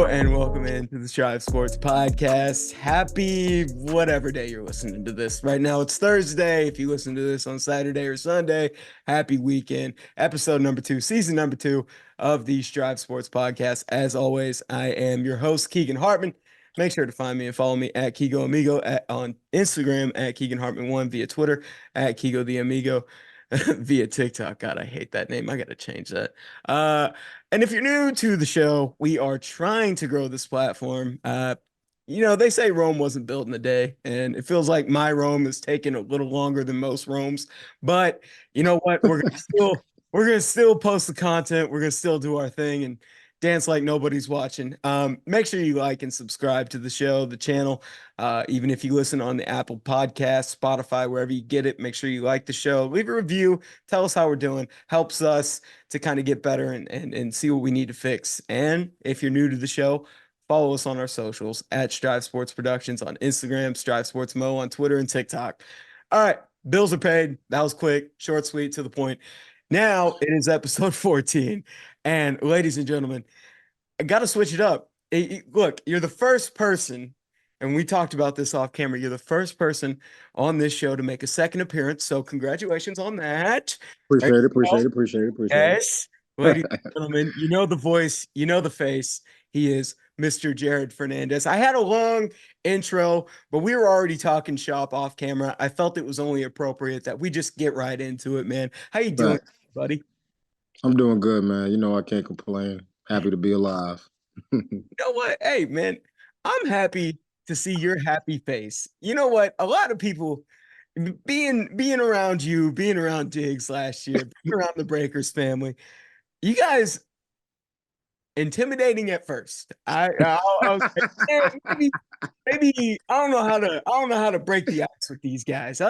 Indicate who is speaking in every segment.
Speaker 1: Hello and welcome into the Strive Sports Podcast. Happy whatever day you're listening to this. Right now it's Thursday. If you listen to this on Saturday or Sunday, happy weekend. Episode number 2, season number 2 of the Strive Sports Podcast. As always, I am your host, Keegan Hartman. Make sure to find me and follow me at Kigo Amigo on Instagram at Keegan Hartman1, via Twitter at Kigo the Amigo, via TikTok. God, I hate that name. I got to change that. And if you're new to the show, we are trying to grow this platform. They say Rome wasn't built in a day, and it feels like my Rome is taking a little longer than most Romes. But you know what? We're gonna still post the content. We're gonna still do our thing and dance like nobody's watching. Make sure you like and subscribe to the show, the channel. Even if you listen on the Apple Podcast, Spotify, wherever you get it, make sure you like the show. Leave a review. Tell us how we're doing. Helps us to kind of get better and see what we need to fix. And if you're new to the show, follow us on our socials at Strive Sports Productions on Instagram, Strive Sports Mo on Twitter and TikTok. All right, bills are paid. That was quick, short, sweet, to the point. Now it is episode 14. And ladies and gentlemen, I got to switch it up. Look, you're the first person, and we talked about this off camera. You're the first person on this show to make a second appearance. So congratulations on that.
Speaker 2: Appreciate it.
Speaker 1: Yes, ladies and gentlemen, you know the voice, you know the face. He is Mr. Jerod Fernandez. I had a long intro, but we were already talking shop off camera. I felt it was only appropriate that we just get right into it, man. How you doing, buddy?
Speaker 2: I'm doing good, man. You know, I can't complain. Happy to be alive.
Speaker 1: You know what? Hey, man, I'm happy to see your happy face. You know what? A lot of people being around you, being around Diggs last year, being around the Breakers family, you guys intimidating at first. I was like, maybe I don't know how to break the ice with these guys. I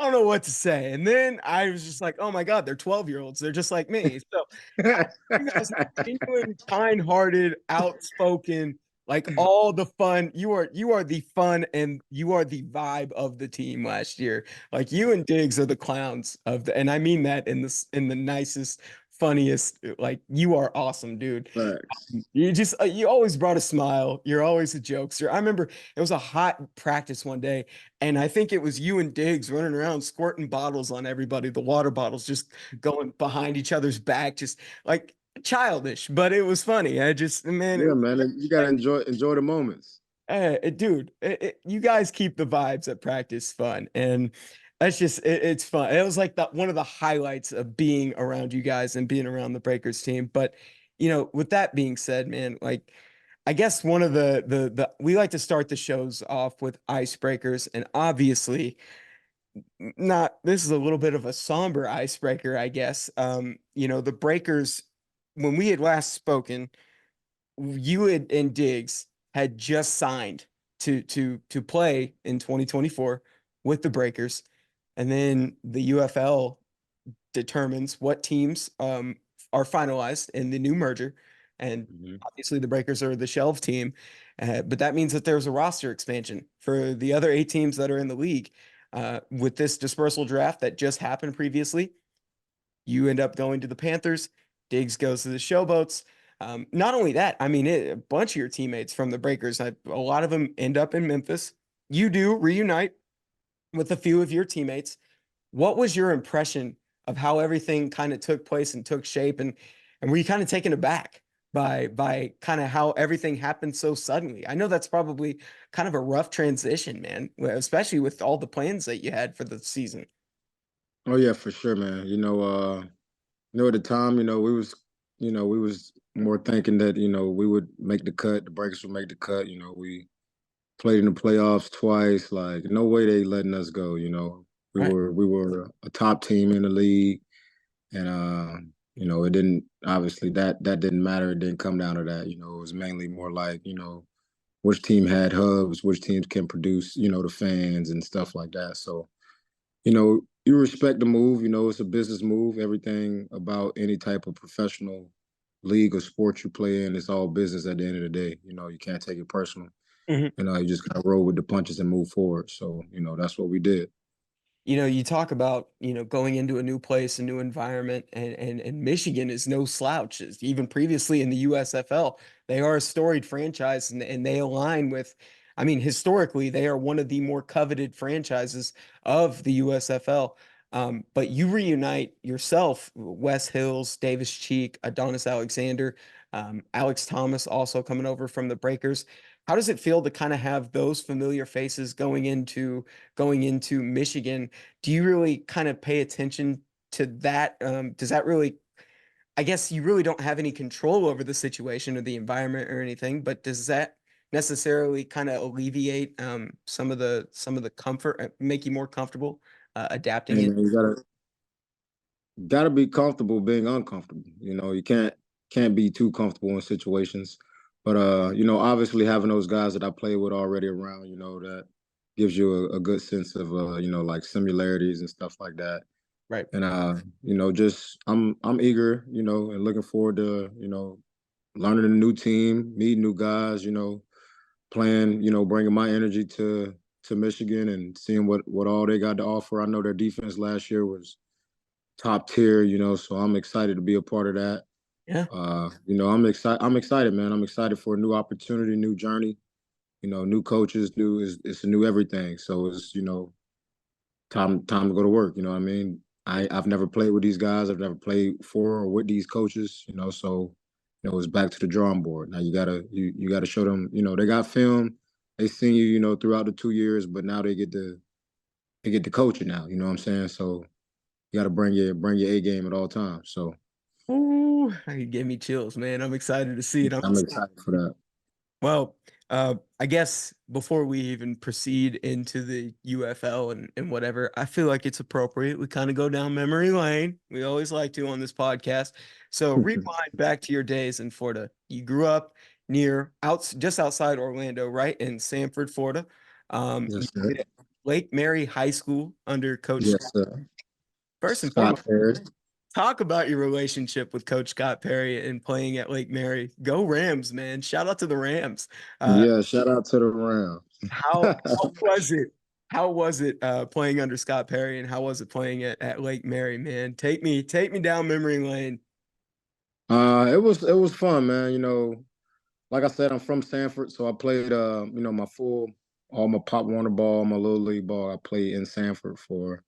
Speaker 1: don't know what to say. And then I was just like, oh my God, they're 12-year-olds. They're just like me. So you guys are genuine, kind-hearted, outspoken, like all the fun. You are the fun and you are the vibe of the team last year. Like you and Diggs are the clowns of the, and I mean that in the nicest, funniest. Like you are awesome, dude.
Speaker 2: Thanks.
Speaker 1: You always brought a smile. You're always a jokester. I remember it was a hot practice one day, and I think it was you and Diggs running around squirting bottles on everybody, the water bottles just going behind each other's back, just like childish, but it was funny. I just, man,
Speaker 2: Yeah, man. You gotta enjoy the moments.
Speaker 1: dude, you guys keep the vibes at practice fun, and that's just it's fun. It was like one of the highlights of being around you guys and being around the Breakers team. But with that being said, man, like I guess one of the we like to start the shows off with icebreakers, and obviously not this is a little bit of a somber icebreaker, I guess. The Breakers, when we had last spoken, you and Diggs had just signed to play in 2024 with the Breakers, and then the UFL determines what teams are finalized in the new merger, and obviously the Breakers are the shelf team, but that means that there's a roster expansion for the other 8 teams that are in the league. With this dispersal draft that just happened previously, you end up going to the Panthers. Diggs goes to the Showboats. Not only that, I mean, a bunch of your teammates from the Breakers, a lot of them end up in Memphis. You do reunite with a few of your teammates. What was your impression of how everything kind of took place and took shape? And were you kind of taken aback by kind of how everything happened so suddenly? I know that's probably kind of a rough transition, man, especially with all the plans that you had for the season.
Speaker 2: Oh yeah, for sure, man. At the time, we was more thinking that, we would make the cut, the Breakers would make the cut. We played in the playoffs twice. Like, no way they letting us go, We
Speaker 1: Right.
Speaker 2: were a top team in the league. And it didn't obviously that didn't matter. It didn't come down to that. It was mainly more like, which team had hubs, which teams can produce, the fans and stuff like that. So, you respect the move, it's a business move. Everything about any type of professional league or sport you play in, it's all business at the end of the day. You can't take it personal.
Speaker 1: Mhm.
Speaker 2: You just gotta roll with the punches and move forward. So, that's what we did.
Speaker 1: You talk about, going into a new place, a new environment, and Michigan is no slouch. Even previously in the USFL, they are a storied franchise and they align with, I mean, historically, they are one of the more coveted franchises of the USFL. But you reunite yourself, Wes Hills, Davis Cheek, Adonis Alexander, Alex Thomas also coming over from the Breakers. How does it feel to kind of have those familiar faces going into Michigan? Do you really kind of pay attention to that? Does that really, I guess you really don't have any control over the situation or the environment or anything, but does that necessarily kind of alleviate some of the comfort, make you more comfortable adapting
Speaker 2: Hey
Speaker 1: it?
Speaker 2: man, you gotta be comfortable being uncomfortable. You can't be too comfortable in situations. But obviously having those guys that I play with already around, that gives you a good sense of like similarities and stuff like that.
Speaker 1: Right.
Speaker 2: And just I'm eager, and looking forward to, learning a new team, meeting new guys, playing, bringing my energy to Michigan and seeing what all they got to offer. I know their defense last year was top tier, so I'm excited to be a part of that.
Speaker 1: Yeah.
Speaker 2: I'm excited, man. I'm excited for a new opportunity, new journey, new coaches, it's a new everything. So it's, time to go to work, you know what I mean? I've never played with these guys, I've never played for or with these coaches, so it's back to the drawing board. Now you gotta show them, they got film, they seen you, throughout the 2 years, but now they get to coach it now, you know what I'm saying? So you gotta bring your A game at all times. So
Speaker 1: Ooh, it gave me chills, man. I'm excited to see it. I'm
Speaker 2: I'm excited for that.
Speaker 1: Well, I guess before we even proceed into the UFL and whatever, I feel like it's appropriate. We kind of go down memory lane. We always like to on this podcast. So rewind back to your days in Florida. You grew up just outside Orlando, right? In Sanford, Florida. You
Speaker 2: Yes, sir.
Speaker 1: played at Lake Mary High School under Coach
Speaker 2: Yes,
Speaker 1: Scott.
Speaker 2: sir.
Speaker 1: First and
Speaker 2: Scott
Speaker 1: foremost,
Speaker 2: Perry.
Speaker 1: talk about your relationship with Coach Scott Perry and playing at Lake Mary. Go Rams, man. Shout out to the Rams. Uh,
Speaker 2: Yeah, shout out to the Rams.
Speaker 1: how was it? How was it playing under Scott Perry, and how was it playing at Lake Mary, man? Take me down memory lane.
Speaker 2: It was fun, man. Like I said, I'm from Sanford, so I played my all my Pop Warner ball, my little league ball. I played in Sanford for,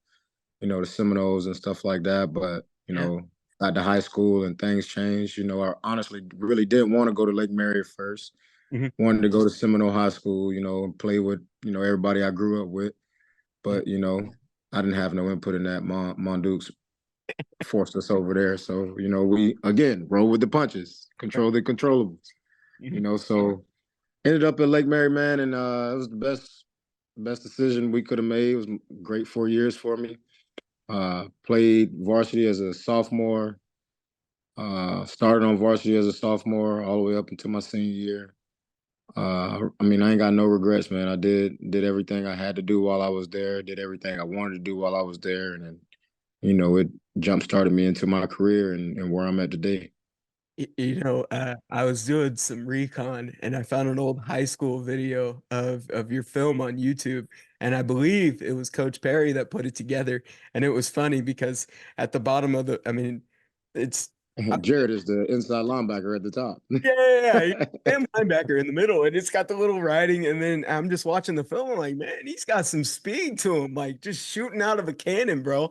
Speaker 2: the Seminoles and stuff like that. But,
Speaker 1: Yeah.
Speaker 2: got to high school and things changed. I honestly really didn't want to go to Lake Mary at first.
Speaker 1: Mhm.
Speaker 2: Wanted to go to Seminole High School, and play with, everybody I grew up with.
Speaker 1: Mhm.
Speaker 2: But, I didn't have no input in that. Mondukes forced us over there. So, we again roll with the punches,
Speaker 1: Right.
Speaker 2: control the controllables.
Speaker 1: Mhm.
Speaker 2: So ended up at Lake Mary, man, and it was the best decision we could have made. It was great 4 years for me. Played varsity as a sophomore. Started on varsity as a sophomore all the way up until my senior year. I mean, I ain't got no regrets, man. I did everything I had to do while I was there. Did everything I wanted to do while I was there, and then it jump started me into my career and where I'm at today.
Speaker 1: I was doing some recon and I found an old high school video of your film on YouTube, and I believe it was Coach Perry that put it together. And it was funny because at the bottom of I mean, it's
Speaker 2: Jerod is the inside linebacker at the top.
Speaker 1: yeah, and linebacker in the middle, and it's got the little writing. And then I'm just watching the film, I'm like, man, he's got some speed to him, like just shooting out of a cannon, bro.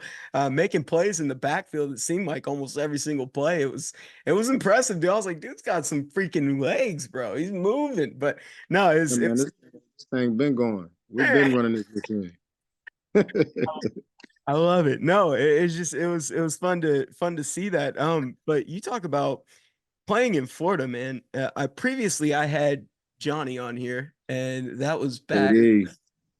Speaker 1: Making plays in the backfield. It seemed like almost every single play. It was impressive, dude. I was like, dude's got some freaking legs, bro. He's moving. But no,
Speaker 2: Yeah,
Speaker 1: it
Speaker 2: man,
Speaker 1: was.
Speaker 2: this thing been going. We've been running this machine.
Speaker 1: I love it. No, it's just it was fun to see that. But you talk about playing in Florida, man. I had Johnny on here, and that was back
Speaker 2: KD.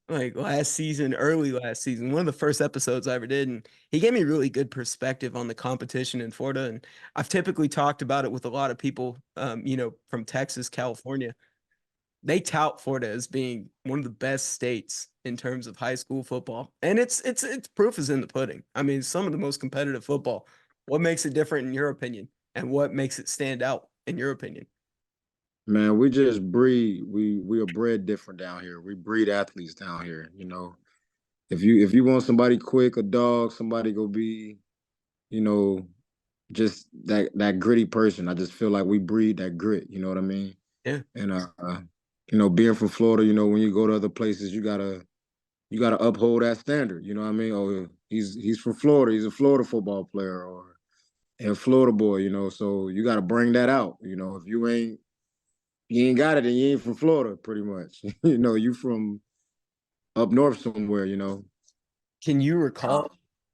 Speaker 1: like early last season, one of the first episodes I ever did, and he gave me really good perspective on the competition in Florida. And I've typically talked about it with a lot of people, from Texas, California. They tout Florida as being one of the best states in terms of high school football, and it's proof is in the pudding. I mean, some of the most competitive football. What makes it different in your opinion, and what makes it stand out in your opinion?
Speaker 2: Man, we just breed. We are bred different down here. We breed athletes down here. if you want somebody quick, a dog, somebody go be, you know, just that gritty person. I just feel like we breed that grit. You know what I mean?
Speaker 1: Yeah.
Speaker 2: And being from Florida, when you go to other places, you gotta uphold that standard. You know what I mean? Oh, he's from Florida. He's a Florida football player or a Florida boy. So you got to bring that out. If you ain't got it, then you ain't from Florida, pretty much. You from up north somewhere.
Speaker 1: Can you recall?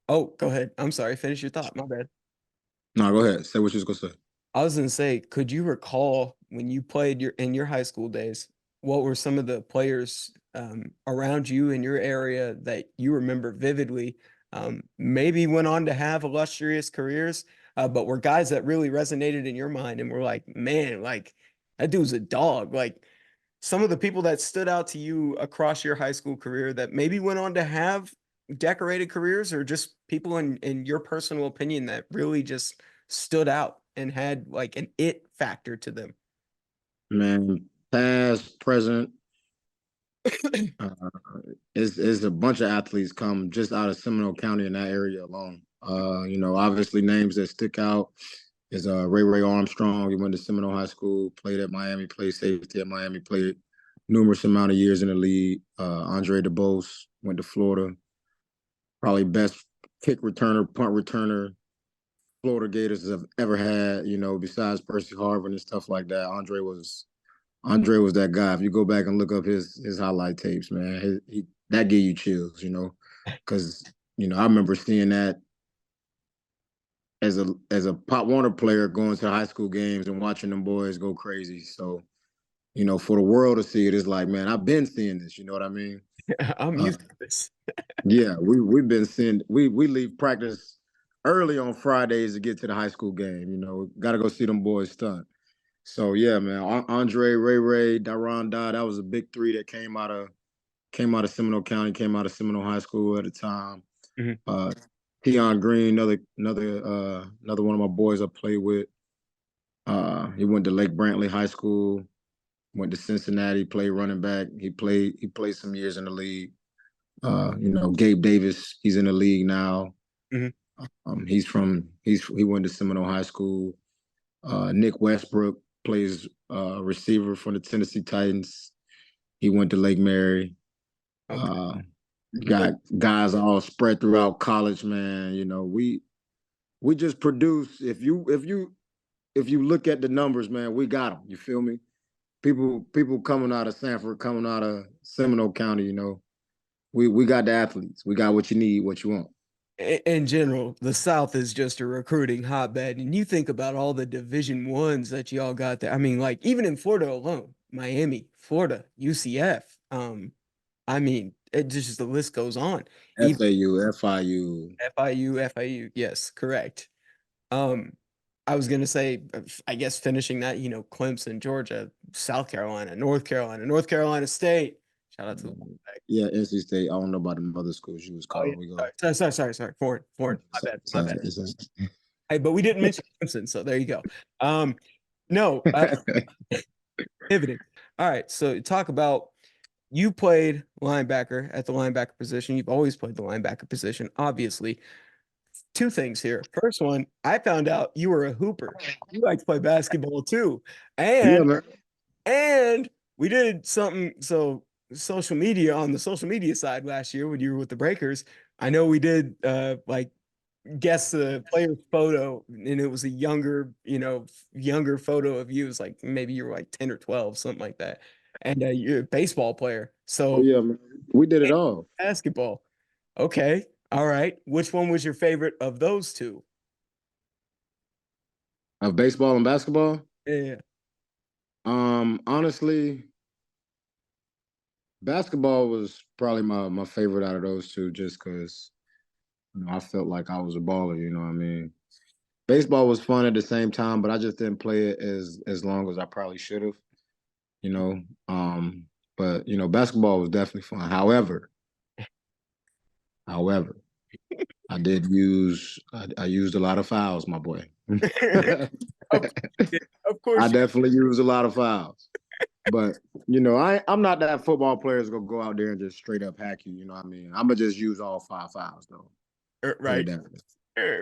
Speaker 1: Oh, go ahead. I'm sorry. Finish your thought. My bad.
Speaker 2: No, go ahead. Say what you was gonna say.
Speaker 1: I was gonna say, could you recall when you played in your high school days, what were some of the players around you in your area that you remember vividly? Maybe went on to have illustrious careers, but were guys that really resonated in your mind and were like, man, like that dude's a dog. Like some of the people that stood out to you across your high school career that maybe went on to have decorated careers, or just people in your personal opinion that really just stood out and had like an it factor to them.
Speaker 2: Man, past, present, uh, is a bunch of athletes come just out of Seminole County in that area alone. Obviously names that stick out is Ray Armstrong. He went to Seminole High School, played at Miami, played safety at Miami, played numerous amount of years in the league. Andre DeBose went to Florida, probably best kick returner, punt returner Florida Gators have ever had. Besides Percy Harvin and stuff like that. Andre was that guy. If you go back and look up his highlight tapes, man, that gave you chills. Because I remember seeing that as a Pop Warner player going to high school games and watching them boys go crazy. So, for the world to see it, it's like, man, I've been seeing this. You know what I mean?
Speaker 1: I'm used to this.
Speaker 2: Yeah, we've been seeing. We leave practice early on Fridays to get to the high school game. Got to go see them boys stunt. So yeah, man, Andre, Ray, Daron Dodd, that was a big three that came out of Seminole County, came out of Seminole High School at the time.
Speaker 1: Mm-hmm.
Speaker 2: Keon Green, another one of my boys I played with. He went to Lake Brantley High School, went to Cincinnati, played running back. He played some years in the league. Gabe Davis, he's in the league now.
Speaker 1: Mm-hmm.
Speaker 2: He went to Seminole High School. Nick Westbrook plays receiver for the Tennessee Titans. He went to Lake Mary.
Speaker 1: Okay.
Speaker 2: Got guys all spread throughout college, man. We just produce. If you look at the numbers, man, we got them. You feel me? People coming out of Sanford, coming out of Seminole County, we got the athletes. We got what you need, what you want.
Speaker 1: In general, the South is just a recruiting hotbed, and you think about all the Division 1s that y'all got there. I mean, like even in Florida alone, Miami, Florida, UCF. I mean, it just the list goes on. Even
Speaker 2: FAU, FIU.
Speaker 1: FIU, yes, correct. Um, I was gonna say, I guess finishing that, Clemson, Georgia, South Carolina, North Carolina State. Shout out to the Wolfpack.
Speaker 2: Yeah, NC State. I don't know about the other schools you was
Speaker 1: Oh yeah,
Speaker 2: calling. We go.
Speaker 1: sorry. Foreign. My bad. Hey, but we didn't mention Clemson, so there you go. No, pivoting. All right, so talk about you played linebacker at the linebacker position. You've always played the linebacker position, obviously. Two things here. First one, I found out you were a hooper. You like to play basketball too.
Speaker 2: Yeah,
Speaker 1: And
Speaker 2: man.
Speaker 1: and we did something on the social media side last year when you were with the Breakers. I know we did like guess the player's photo, and it was a younger photo of you. It was like maybe you were like 10 or 12, something like that. And you're a baseball player.
Speaker 2: Oh
Speaker 1: So
Speaker 2: yeah, man. We did it all.
Speaker 1: basketball. Okay. All right. Which one was your favorite of those two?
Speaker 2: Of baseball and basketball.
Speaker 1: Yeah.
Speaker 2: Honestly, basketball was probably my favorite out of those two, just because I felt like I was a baller. You know what I mean? Baseball was fun at the same time, but I just didn't play it as long as I probably should have. You know, um, but basketball was definitely fun. However, I used a lot of fouls, my boy.
Speaker 1: Of, of
Speaker 2: I
Speaker 1: course you
Speaker 2: definitely used a lot of fouls. But I'm not that football player that's gonna go out there and just straight up hack you. You know what I mean? I'm gonna just use all 5 fouls though. Put it
Speaker 1: Right.
Speaker 2: that way.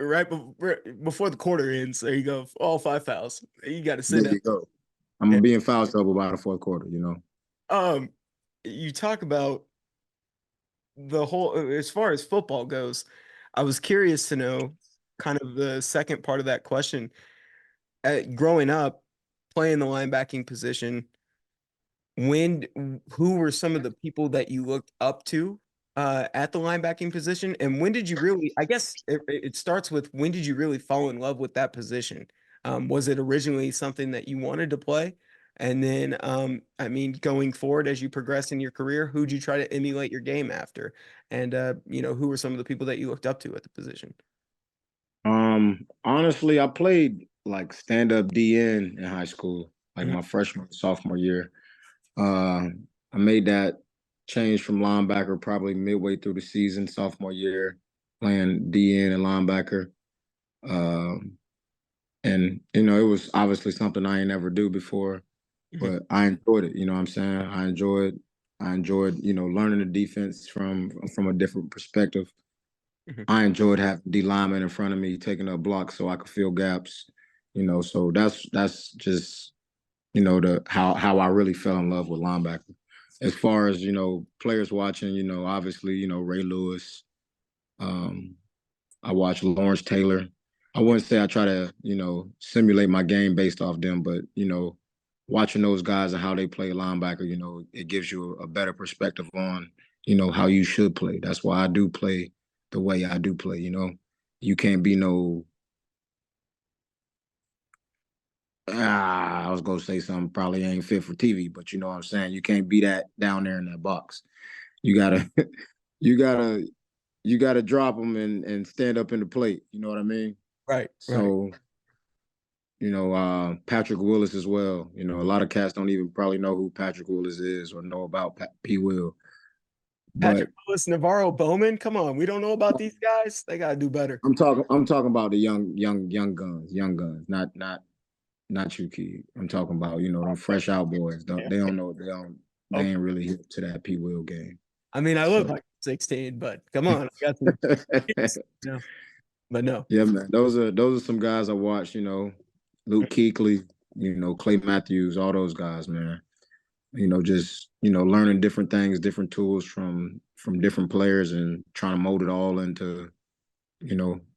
Speaker 1: Right before the quarter ends, there you go. All 5 fouls. You got to sit
Speaker 2: There
Speaker 1: down.
Speaker 2: you go. I'm gonna be in foul trouble by the fourth quarter.
Speaker 1: Um, you talk about the whole as far as football goes. I was curious to know kind of the second part of that question. Growing up, playing the linebacking position, who were some of the people that you looked up to at the linebacking position, and when did you really, I guess it starts with, when did you really fall in love with that position? Was it originally something that you wanted to play? And then, I mean, going forward as you progress in your career, who'd you try to emulate your game after? And, who were some of the people that you looked up to at the position?
Speaker 2: Honestly, I played like stand-up DN in high school, like
Speaker 1: Mhm,
Speaker 2: my freshman, sophomore year. Uh, I made that change from linebacker probably midway through the season, sophomore year, playing DN and linebacker. Um, and it was obviously something I ain't never do before,
Speaker 1: mhm,
Speaker 2: but I enjoyed it. You know what I'm saying? I enjoyed, learning the defense from a different perspective.
Speaker 1: mhm.
Speaker 2: I enjoyed having D linemen in front of me taking up blocks so I could fill gaps. So that's just the how I really fell in love with linebacker. As far as players watching, obviously Ray Lewis. Um, I watch Lawrence Taylor. I wouldn't say I try to simulate my game based off them, but watching those guys and how they play linebacker, it gives you a better perspective on how you should play. That's why I do play the way I do play. You can't be no. I was gonna say something probably ain't fit for TV, but you know what I'm saying. You can't be that down there in that box. You gotta, you gotta, you gotta drop them and stand up in the plate. You know what I mean?
Speaker 1: Right, right.
Speaker 2: So Patrick Willis as well. A lot of cats don't even probably know who Patrick Willis is or know about P. Will. But
Speaker 1: Patrick Willis, Navarro Bowman. Come on, we don't know about these guys. They gotta do better.
Speaker 2: I'm talking about the young guns, not you, kid. I'm talking about them fresh out boys.
Speaker 1: Yeah.
Speaker 2: They don't know they
Speaker 1: Oh,
Speaker 2: ain't really hip to that P. Will game.
Speaker 1: I mean, I look
Speaker 2: So
Speaker 1: like 16, but come on, I got some kids. No, but no.
Speaker 2: yeah, man. Those are some guys I watch. Luke Kuechly, Clay Matthews, all those guys, man. Just learning different things, different tools from different players, and trying to mold it all into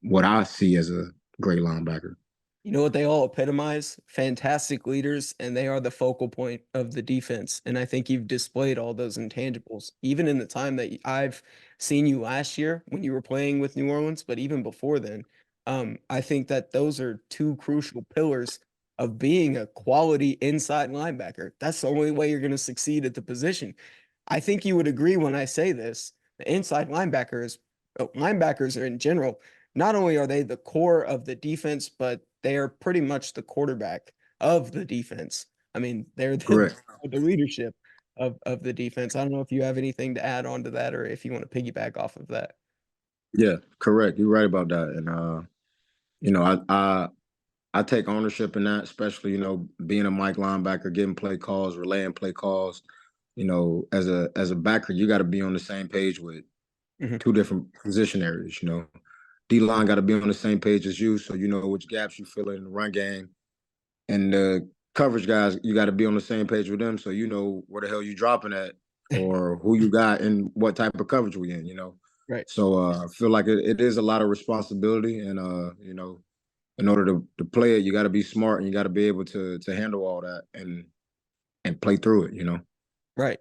Speaker 2: what I see as a great linebacker.
Speaker 1: You know what they all epitomize? Fantastic leaders, and they are the focal point of the defense. And I think you've displayed all those intangibles, even in the time that I've seen you last year when you were playing with New Orleans, but even before then. I think that those are two crucial pillars of being a quality inside linebacker. That's the only way you're going to succeed at the position. I think you would agree when I say this. The inside linebackers are in general, not only are they the core of the defense, but they are pretty much the quarterback of the defense. I mean, they're the,
Speaker 2: Correct.
Speaker 1: the leadership of the defense. I don't know if you have anything to add on to that or if you want to piggyback off of that.
Speaker 2: Yeah, correct. You're right about that. And I take ownership in that, especially being a Mike linebacker, getting play calls, relaying play calls. As a backer, you got to be on the same page with
Speaker 1: Mhm.
Speaker 2: two different position areas. D line got to be on the same page as you, so you know which gaps you fill in the run game, and the coverage guys, you got to be on the same page with them, so you know where the hell you dropping at or who you got and what type of coverage we in.
Speaker 1: Right.
Speaker 2: So I feel like it is a lot of responsibility, and in order to play it, you got to be smart and you got to be able to handle all that and play through it.
Speaker 1: Right.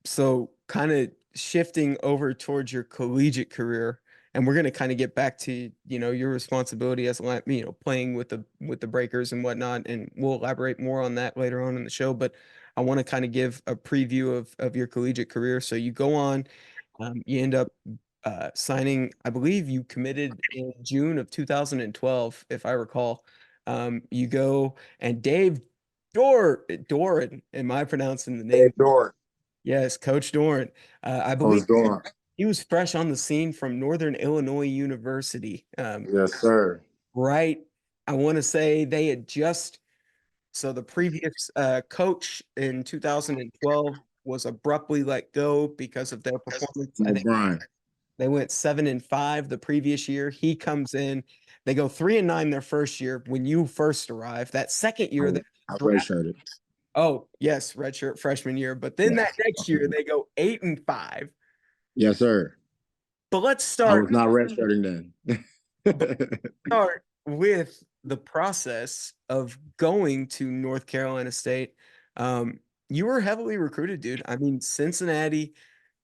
Speaker 1: So kind of shifting over towards your collegiate career, and we're going to kind of get back to, your responsibility as a playing with the breakers and whatnot, and we'll elaborate more on that later on in the show. But I want to kind of give a preview of your collegiate career. So you go on, you end up signing, I believe you committed in June of 2012, if I recall. You go and Doeren, am I pronouncing the
Speaker 2: Hey,
Speaker 1: name?
Speaker 2: Doran.
Speaker 1: Yes, Coach Doeren. I
Speaker 2: I
Speaker 1: believe
Speaker 2: was doing.
Speaker 1: he was fresh on the scene from Northern Illinois University.
Speaker 2: Yes, sir.
Speaker 1: Right. I want to say they had just So the previous coach in 2012 was abruptly let go because of their performance. I think
Speaker 2: Brian.
Speaker 1: they went 7-5 the previous year. He comes in, they go 3-9 their first year when you first arrived. That second year, they
Speaker 2: I
Speaker 1: draft.
Speaker 2: redshirted.
Speaker 1: Oh, yes, redshirt freshman year. But then
Speaker 2: Yeah.
Speaker 1: that next year, they go 8-5.
Speaker 2: Yes, sir.
Speaker 1: But let's
Speaker 2: I
Speaker 1: start.
Speaker 2: was not redshirting then.
Speaker 1: But start with the process of going to North Carolina State. You were heavily recruited, dude. I mean, Cincinnati,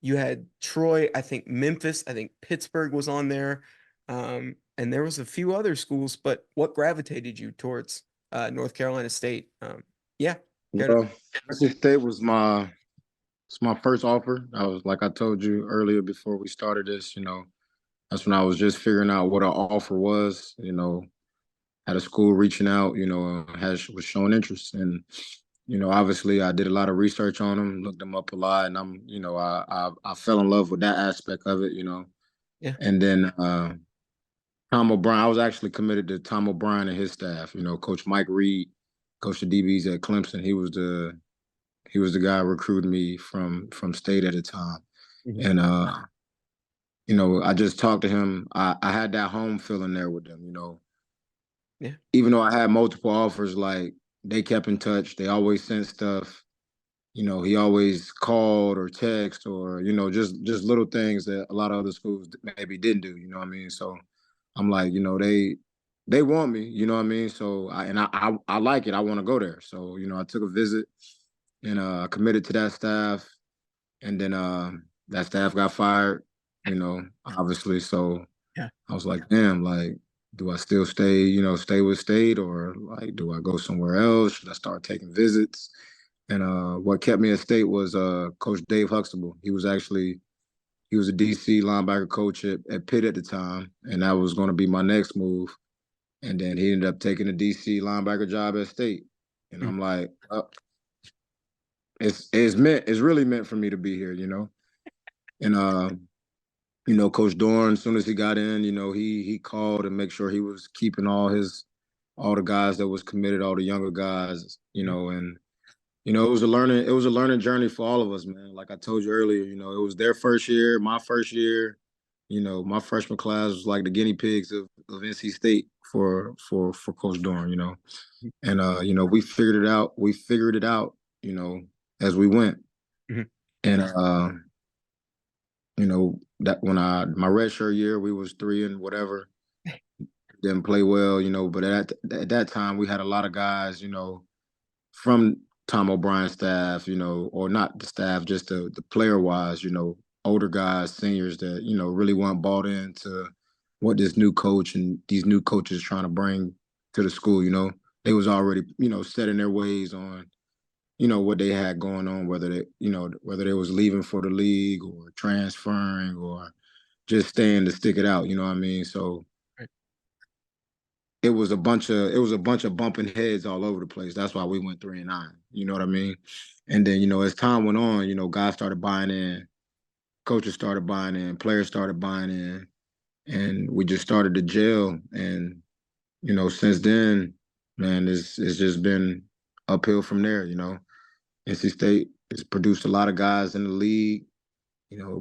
Speaker 1: you had Troy, I think Memphis, I think Pittsburgh was on there. And there was a few other schools, but what gravitated you towards North Carolina State? Yeah.
Speaker 2: Well, NC State was my first offer. I was like I told you earlier before we started this, that's when I was just figuring out what an offer was, had a school reaching out, was showing interest. And, obviously I did a lot of research on them, looked them up a lot, and I fell in love with that aspect of it,
Speaker 1: Yeah.
Speaker 2: And then Tom O'Brien, I was actually committed to Tom O'Brien and his staff, Coach Mike Reed, coach the DBs at Clemson. He was the guy who recruited me from state at the time.
Speaker 1: Mhm.
Speaker 2: And I just talked to him. I had that home feeling there with them,
Speaker 1: Yeah.
Speaker 2: even though I had multiple offers, like they kept in touch. They always sent stuff. He always called or text or, just little things that a lot of other schools maybe didn't do, you know what I mean? So I'm like, they want me, you know what I mean? So I like it. I want to go there. So, I took a visit and committed to that staff. And then that staff got fired, obviously. So
Speaker 1: Yeah.
Speaker 2: I was like, damn, like, do I still stay with state, or like, do I go somewhere else? Should I start taking visits? And what kept me at state was Coach Dave Huxtable. He was a DC linebacker coach at Pitt at the time, and that was going to be my next move. And then he ended up taking a DC linebacker job at state. And I'm like, it's really meant for me to be here, And Coach Doeren, as soon as he got in, he called and make sure he was keeping all the guys that was committed, all the younger guys, and it was a learning journey for all of us, man. Like I told you earlier, it was their first year, my first year. My freshman class was like the guinea pigs of NC State for Coach Doeren, And we figured it out. We figured it out, as we went.
Speaker 1: Mhm.
Speaker 2: And that when my redshirt year, we was 3 and whatever, didn't play well, but at that time we had a lot of guys, from Tom O'Brien's staff, or not the staff, just the player wise, older guys, seniors that, really weren't bought into what this new coach and these new coaches trying to bring to the school, They was already, set in their ways on, what they had going on, whether they was leaving for the league or transferring or just staying to stick it out, you know what I mean? So
Speaker 1: Right.
Speaker 2: it was a bunch of bumping heads all over the place. That's why we went 3-9. You know what I mean? And then, as time went on, guys started buying in, coaches started buying in, players started buying in, and we just started to gel. And, since then, man, it's just been uphill from there, NC State has produced a lot of guys in the league.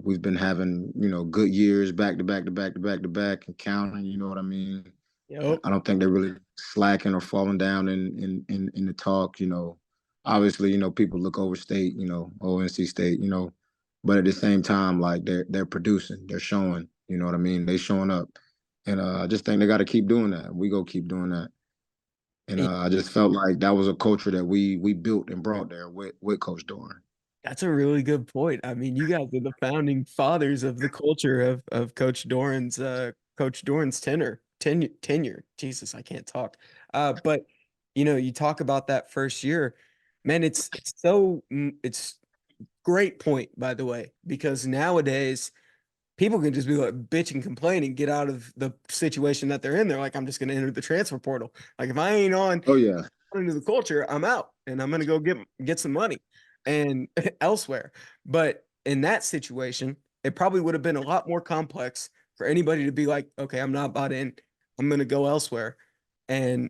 Speaker 2: We've been having, good years back to back to back to back to back and counting, you know what I mean?
Speaker 1: Yep.
Speaker 2: I don't think they're really slacking or falling down in the talk. Obviously, people look over state, ONC State, but at the same time, like they're producing, they're showing, you know what I mean? They showing up, and I just think they got to keep doing that. We go keep doing that, and I just felt like that was a culture that we built and brought there with Coach Doeren.
Speaker 1: That's a really good point. I mean, you guys are the founding fathers of the culture of Coach Doran's tenure. Jesus, I can't talk. But you talk about that first year, man. It's great point, by the way, because nowadays people can just be like bitch and complain and get out of the situation that they're in. They're like, I'm just going to enter the transfer portal. Like if I ain't on
Speaker 2: Oh yeah,
Speaker 1: into the culture, I'm out and I'm going to go get some money and elsewhere. But in that situation, it probably would have been a lot more complex for anybody to be like, okay, I'm not bought in. I'm going to go elsewhere. And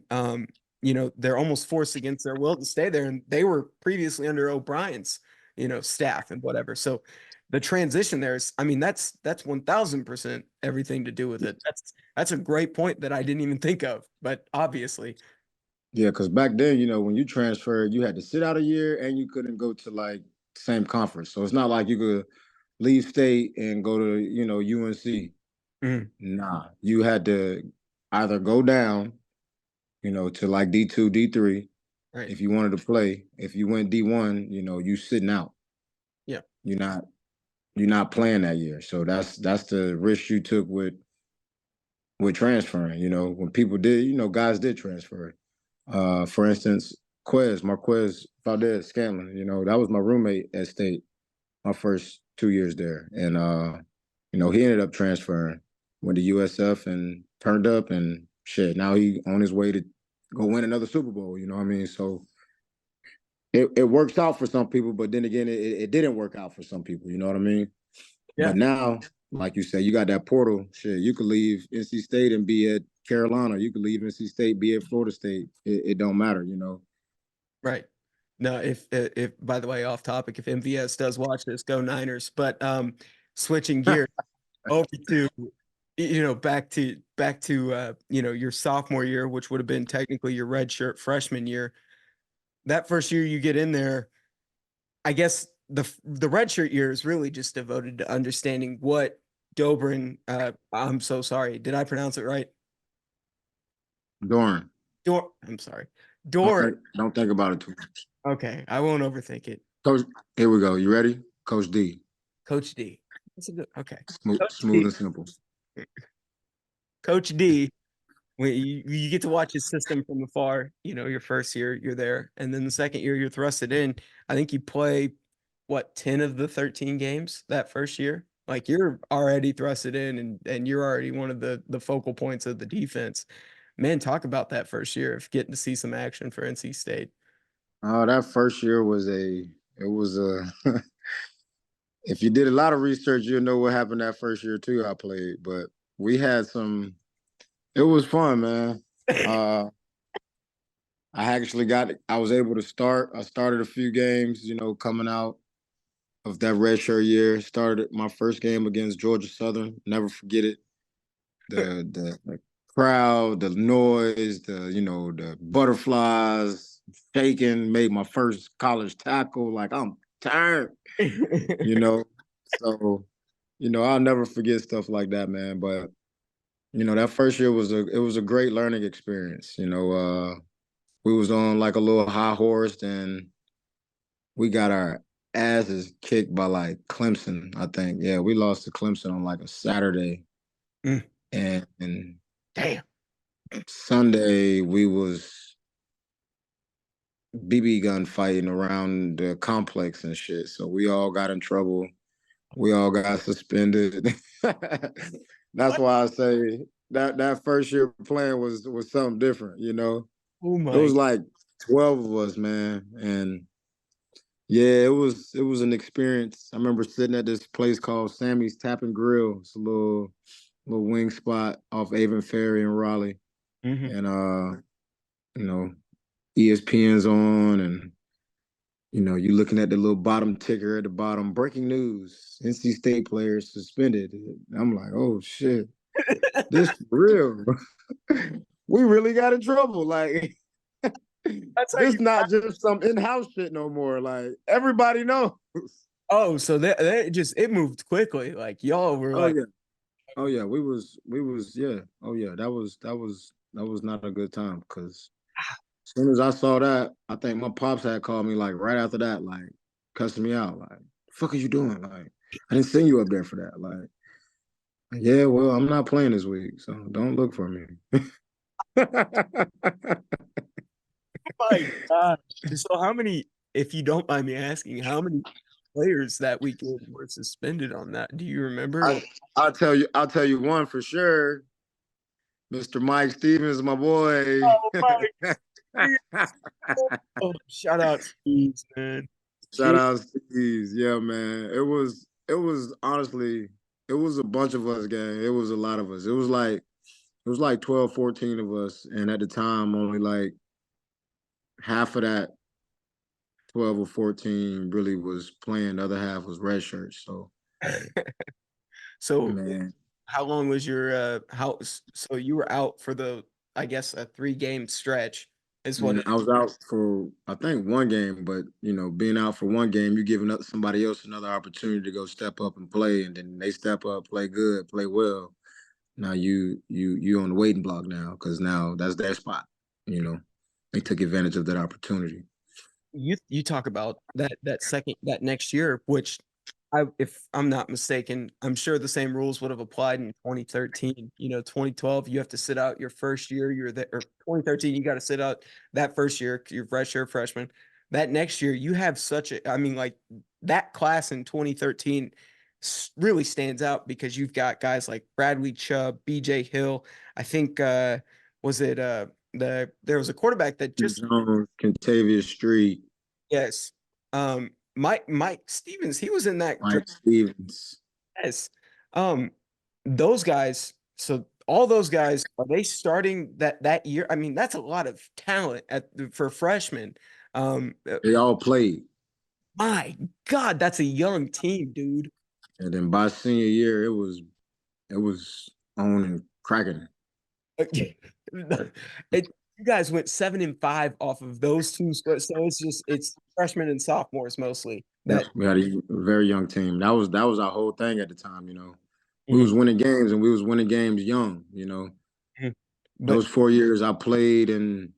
Speaker 1: they're almost forced against their will to stay there. And they were previously under O'Brien's, staff and whatever. So the transition there is, I mean, that's 1000% everything to do with it. That's a great point that I didn't even think of, but obviously.
Speaker 2: Yeah, because back then, when you transferred, you had to sit out a year and you couldn't go to like same conference. So it's not like you could leave state and go to, UNC.
Speaker 1: Mhm.
Speaker 2: Nah, you had to either go down, to like D2, D3
Speaker 1: Right.
Speaker 2: if you wanted to play. If you went D1, you sitting out.
Speaker 1: Yeah.
Speaker 2: You're not playing that year. So that's the risk you took with transferring. When people did, guys did transfer. For instance, Marquez Valdez Scanlon, that was my roommate at State my first 2 years there. And he ended up transferring, went to USF and turned up and shit. Now he on his way to go win another Super Bowl, you know what I mean? So it works out for some people, but then again, it didn't work out for some people, you know what I mean?
Speaker 1: Yeah.
Speaker 2: But now, like you said, you got that portal. Shit, you could leave NC State and be at Carolina. You could leave NC State, be at Florida State. It don't matter,
Speaker 1: Right. No, if by the way, off topic, if MVS does watch this, go Niners. But switching gears over to back to your sophomore year, which would have been technically your redshirt freshman year. That first year you get in there, I guess the redshirt year is really just devoted to understanding what Dobrin. I'm so sorry. Did I pronounce it right?
Speaker 2: Doeren.
Speaker 1: I'm sorry.
Speaker 2: Don't
Speaker 1: Doeren.
Speaker 2: think, don't think about it too much.
Speaker 1: Okay, I won't overthink it.
Speaker 2: Coach, here we go. You ready? Coach D.
Speaker 1: Coach D. That's a good. Okay. Coach
Speaker 2: Smooth
Speaker 1: D.
Speaker 2: and simple.
Speaker 1: Coach D. When you get to watch his system from afar, your first year you're there, and then the second year you're thrusted in. I think you play what 10 of the 13 games that first year. Like you're already thrusted in, and you're already one of the focal points of the defense. Man, talk about that first year of getting to see some action for NC State.
Speaker 2: That first year was a if you did a lot of research, you'll know what happened that first year too. I played, but we had some. It was fun, man. I was able to start. I started a few games, coming out of that redshirt year. Started my first game against Georgia Southern. Never forget it. The crowd, the noise, the butterflies, shaking, made my first college tackle. Like I'm tired, you know. So, I'll never forget stuff like that, man. But that first year was a great learning experience. We was on like a little high horse and we got our asses kicked by like Clemson, I think. Yeah, we lost to Clemson on like a Saturday.
Speaker 1: Mm.
Speaker 2: And
Speaker 1: Damn.
Speaker 2: Sunday we was BB gun fighting around the complex and shit. So we all got in trouble. We all got suspended. That's why I say that first year playing was something different,
Speaker 1: Oh
Speaker 2: It
Speaker 1: my.
Speaker 2: was like 12 of us, man. And yeah, it was an experience. I remember sitting at this place called Sammy's Tap and Grill. It's a little wing spot off Avon Ferry in Raleigh.
Speaker 1: Mhm.
Speaker 2: And you know, ESPN's on and you looking at the little bottom ticker at the bottom, breaking news, NC State players suspended. I'm like, oh shit, this for real. We really got in trouble. Like
Speaker 1: That's how
Speaker 2: this
Speaker 1: you.
Speaker 2: not just some in-house shit no more. Like everybody knows.
Speaker 1: Oh, so that just it moved quickly. Like y'all were
Speaker 2: Oh
Speaker 1: like,
Speaker 2: yeah. Oh yeah. We was yeah. Oh yeah. That was not a good time because as soon as I saw that, I think my pops had called me like right after that, like cussing me out. Like, the fuck are you doing? Like, I didn't send you up there for that. Like, yeah, well, I'm not playing this week, so don't look for me.
Speaker 1: my gosh. So how many, if you don't mind me asking, how many players that weekend were suspended on that? Do you remember?
Speaker 2: I'll tell you one for sure. Mr. Mike Stevens, my boy.
Speaker 1: Oh my. Oh, shout out Steve's, man.
Speaker 2: Shout
Speaker 1: Shit.
Speaker 2: out Steve's. Yeah, man. It was honestly, it was a bunch of us, gang. It was a lot of us. It was like 12, 14 of us. And at the time, only like half of that 12 or 14 really was playing. The other half was red shirts. So,
Speaker 1: So
Speaker 2: man,
Speaker 1: how long was your so you were out for the, I guess, a 3 game stretch is what it
Speaker 2: I was out for I think one game, but being out for one game, you're giving up somebody else another opportunity to go step up and play, and then they step up, play good, play well. Now you on the waiting block now because now that's their spot. You know, they took advantage of that opportunity.
Speaker 1: you talk about that next year, which if I'm not mistaken, I'm sure the same rules would have applied in 2013. 2012, you have to sit out your first year. You're there, or 2013, you got to sit out that first year, your freshman. That next year, you have I mean, like that class in 2013 really stands out because you've got guys like Bradley Chubb, BJ Hill. I think, was it, there was a quarterback that just,
Speaker 2: Jones, Contavious Street,
Speaker 1: yes. Mike Stevens, he was in that
Speaker 2: Mike
Speaker 1: draft.
Speaker 2: Stevens.
Speaker 1: Yes. Um, those guys, so all those guys, are they starting that year? I mean, that's a lot of talent for freshmen. Um, uh,
Speaker 2: They all played,
Speaker 1: my God, that's a young team, dude.
Speaker 2: and then by senior year, it was on and cracking.
Speaker 1: You guys went 7-5 off of those two. So it's freshmen and sophomores mostly
Speaker 2: Yep,
Speaker 1: that.
Speaker 2: we had a very young team. That was our whole thing at the time. We
Speaker 1: Mhm,
Speaker 2: was winning games, and we was winning games young.
Speaker 1: mhm. But
Speaker 2: Those 4 years I played and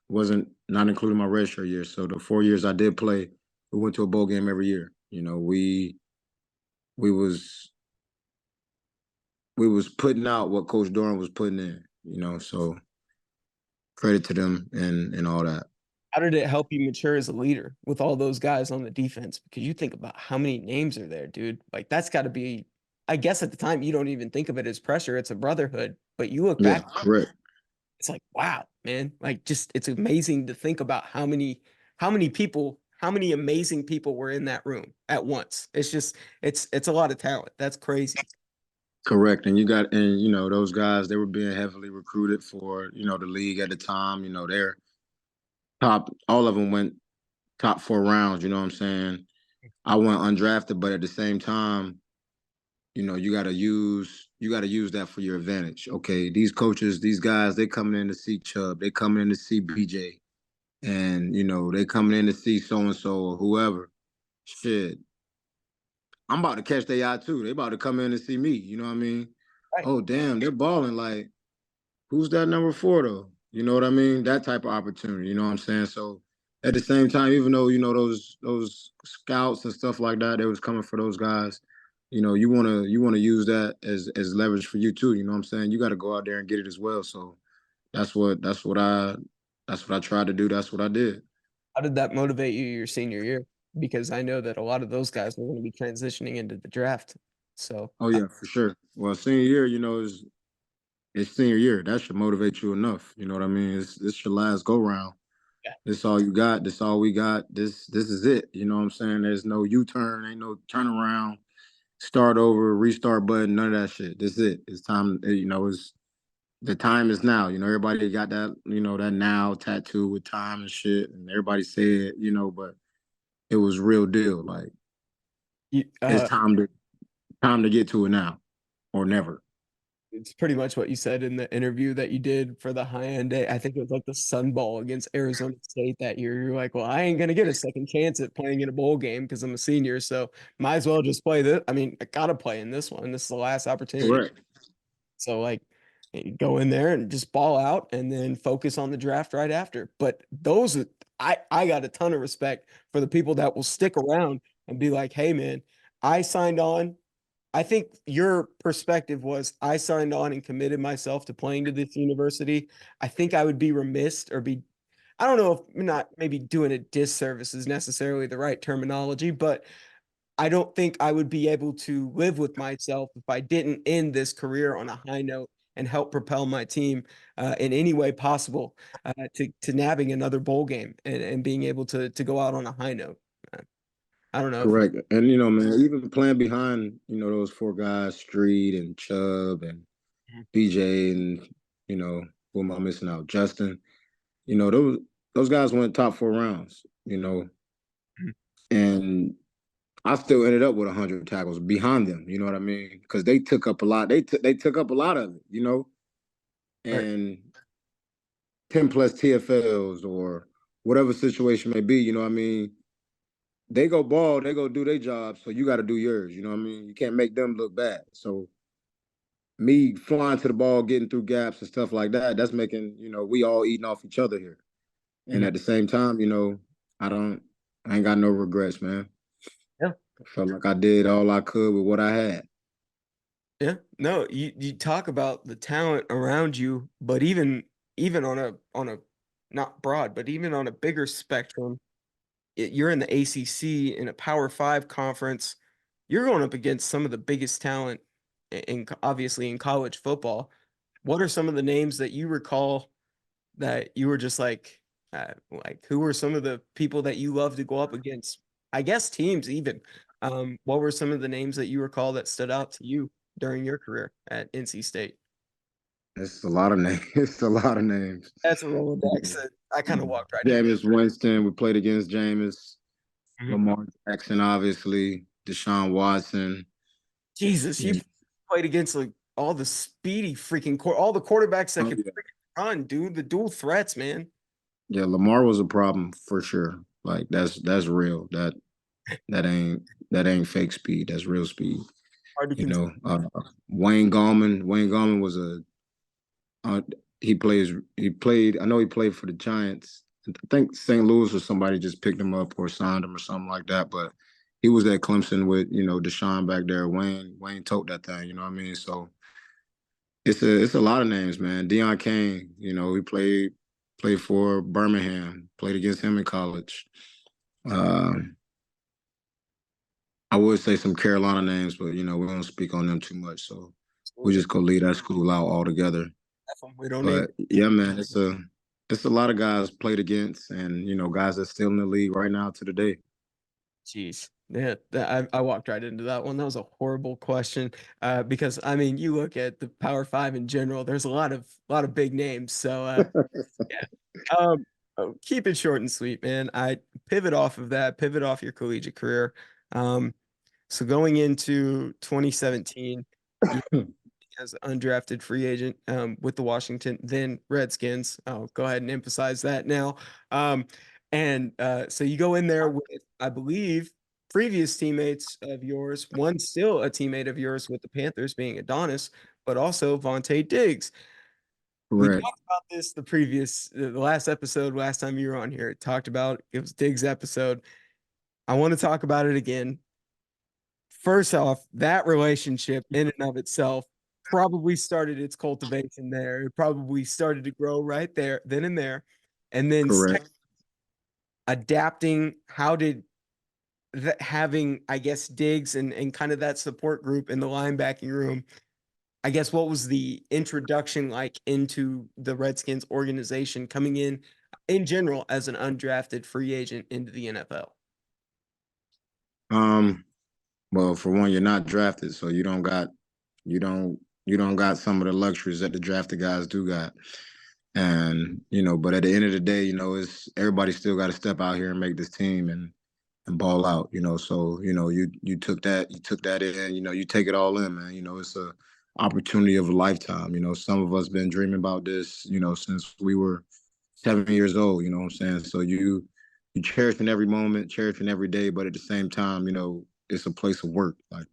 Speaker 2: wasn't not including my redshirt year. So the 4 years I did play, we went to a bowl game every year. We was we was putting out what Coach Doeren was putting in. So credit to them and all that.
Speaker 1: how did it help you mature as a leader with all those guys on the defense? Because you think about how many names are there, dude. Like that's got to be, I guess at the time you don't even think of it as pressure. It's a brotherhood. But you look
Speaker 2: Yeah,
Speaker 1: back,
Speaker 2: correct.
Speaker 1: it's like, wow, man. Like just it's amazing to think about how many people, how many amazing people were in that room at once. It's just it's a lot of talent. That's crazy.
Speaker 2: Correct. And those guys, they were being heavily recruited for, the league at the time. They're all of them went top 4 rounds, you know what I'm saying? I went undrafted, but at the same time, you gotta use that for your advantage. Okay, these coaches, these guys, they coming in to see Chubb, they coming in to see BJ, and they coming in to see so and so or whoever. Shit, I'm about to catch their eye too. They about to come in and see me. You know what I mean?
Speaker 1: Right.
Speaker 2: Oh damn, they're balling. Like, who's that number 4 though? You know what I mean? That type of opportunity. You know what I'm saying? So at the same time, even though those scouts and stuff like that, they was coming for those guys. You wanna use that as leverage for you too. You know what I'm saying? You got to go out there and get it as well. So that's what I tried to do. That's what I did.
Speaker 1: How did that motivate you your senior year? Because I know that a lot of those guys are going to be transitioning into the draft. So
Speaker 2: Oh yeah, for sure. Well, senior year, it's senior year. That should motivate you enough. You know what I mean? It's your last go round.
Speaker 1: yeah.
Speaker 2: This all you got. This all we got. This is it. You know what I'm saying? There's no U-turn. Ain't no turnaround. Start over. Restart button. None of that shit. This is it. It's time. It's the time is now. Everybody got that. That now tattoo with time and shit. And everybody said. But it was real deal. Like
Speaker 1: You,
Speaker 2: it's time to get to it now or never.
Speaker 1: it's pretty much what you said in the interview that you did for the high end day. I think it was like the Sun Bowl against Arizona State that year. You're like, well, I ain't gonna get a second chance at playing in a bowl game because I'm a senior, so might as well just play this. I mean, I gotta play in this one. This is the last opportunity.
Speaker 2: Correct.
Speaker 1: So like, go in there and just ball out, and then focus on the draft right after. But I got a ton of respect for the people that will stick around and be like, hey man, I signed on. I think your perspective was I signed on and committed myself to playing to this university. I think I would be remiss or be, I don't know if not maybe doing a disservice is necessarily the right terminology, but I don't think I would be able to live with myself if I didn't end this career on a high note and help propel my team in any way possible to nabbing another bowl game and being able to go out on a high note. Uh, I don't know if
Speaker 2: Correct. And man, even playing behind, those 4 guys, Street and Chubb and BJ and, who am I missing out? Justin. Those. those guys went top 4 rounds,
Speaker 1: Mhm.
Speaker 2: and I still ended up with 100 tackles behind them. You know what I mean? Because they took up a lot. They took up a lot of it,
Speaker 1: Right.
Speaker 2: and 10 plus TFLs or whatever situation may be. You know what I mean? They go ball, they go do their job, so you got to do yours. You know what I mean? You can't make them look bad. So me flying to the ball, getting through gaps and stuff like that, that's making we all eating off each other here. And
Speaker 1: Mhm.
Speaker 2: at the same time, I don't, I ain't got no regrets, man.
Speaker 1: Yeah.
Speaker 2: I felt like I did all I could with what I had.
Speaker 1: Yeah. No, you talk about the talent around you, but even on a not broad, but even on a bigger spectrum, you're in the ACC in a Power Five conference. You're going up against some of the biggest talent obviously in college football. What are some of the names that you recall that you were just like who were some of the people that you love to go up against? I guess teams even. What were some of the names that you recall that stood out to you during your career at NC State?
Speaker 2: It's a lot of names. It's a lot of names.
Speaker 1: That's a Rolodex that I kind of walked right into.
Speaker 2: Jameis Winston, we played against Jameis.
Speaker 1: Mhm.
Speaker 2: Lamar Jackson, obviously. Deshaun Watson.
Speaker 1: Jesus, you
Speaker 2: You
Speaker 1: played against like all the speedy freaking all the quarterbacks that
Speaker 2: know,
Speaker 1: could freaking run, dude. The dual threats, man.
Speaker 2: yeah, Lamar was a problem for sure. Like that's real. That ain't fake speed. That's real speed.
Speaker 1: Hard to
Speaker 2: You
Speaker 1: contain.
Speaker 2: know, Wayne Gallman. Wayne Gallman was a uh, he plays. He played. I know he played for the Giants. I think St. Louis or somebody just picked him up or signed him or something like that. But he was at Clemson with Deshaun back there. Wayne tote that thing. You know what I mean? So it's a lot of names, man. Deion Kane. He played for Birmingham. Played against him in college. Um, I would say some Carolina names, but we don't speak on them too much. So we
Speaker 1: Absolutely.
Speaker 2: just go leave that school out altogether.
Speaker 1: We don't name.
Speaker 2: But yeah, man, it's a lot of guys played against, and guys that's still in the league right now to the day.
Speaker 1: Jeez. Yeah, I walked right into that one. That was a horrible question. Because I mean, you look at the Power Five in general. There's a lot of big names. So yeah. Keep it short and sweet, man. I pivot off of that. Pivot off your collegiate career. Um, so going into 2017, you as an undrafted free agent with the Washington then Redskins. I'll go ahead and emphasize that now. And so you go in there with, I believe, previous teammates of yours, one still a teammate of yours with the Panthers being Adonis, but also Vontae Diggs. We
Speaker 2: Correct.
Speaker 1: talked about this the last episode, last time you were on here. It talked about it was Diggs' episode. I want to talk about it again. First off, that relationship in and of itself probably started its cultivation there. It probably started to grow right there, then and there. And then
Speaker 2: Correct.
Speaker 1: adapting, how did that having, I guess, Diggs and kind of that support group in the linebacking room, I guess, what was the introduction like into the Redskins organization coming in general as an undrafted free agent into the NFL?
Speaker 2: Um. Well, for one, you're not drafted, so you don't you don't got some of the luxuries that the drafted guys do got. And but at the end of the day, it's everybody still got to step out here and make this team and ball out. So you took that in. You take it all in, man. It's a opportunity of a lifetime. Some of us been dreaming about this. Since we were 7 years old. You know what I'm saying? So you cherishing every moment, cherishing every day, but at the same time, it's a place of work. Like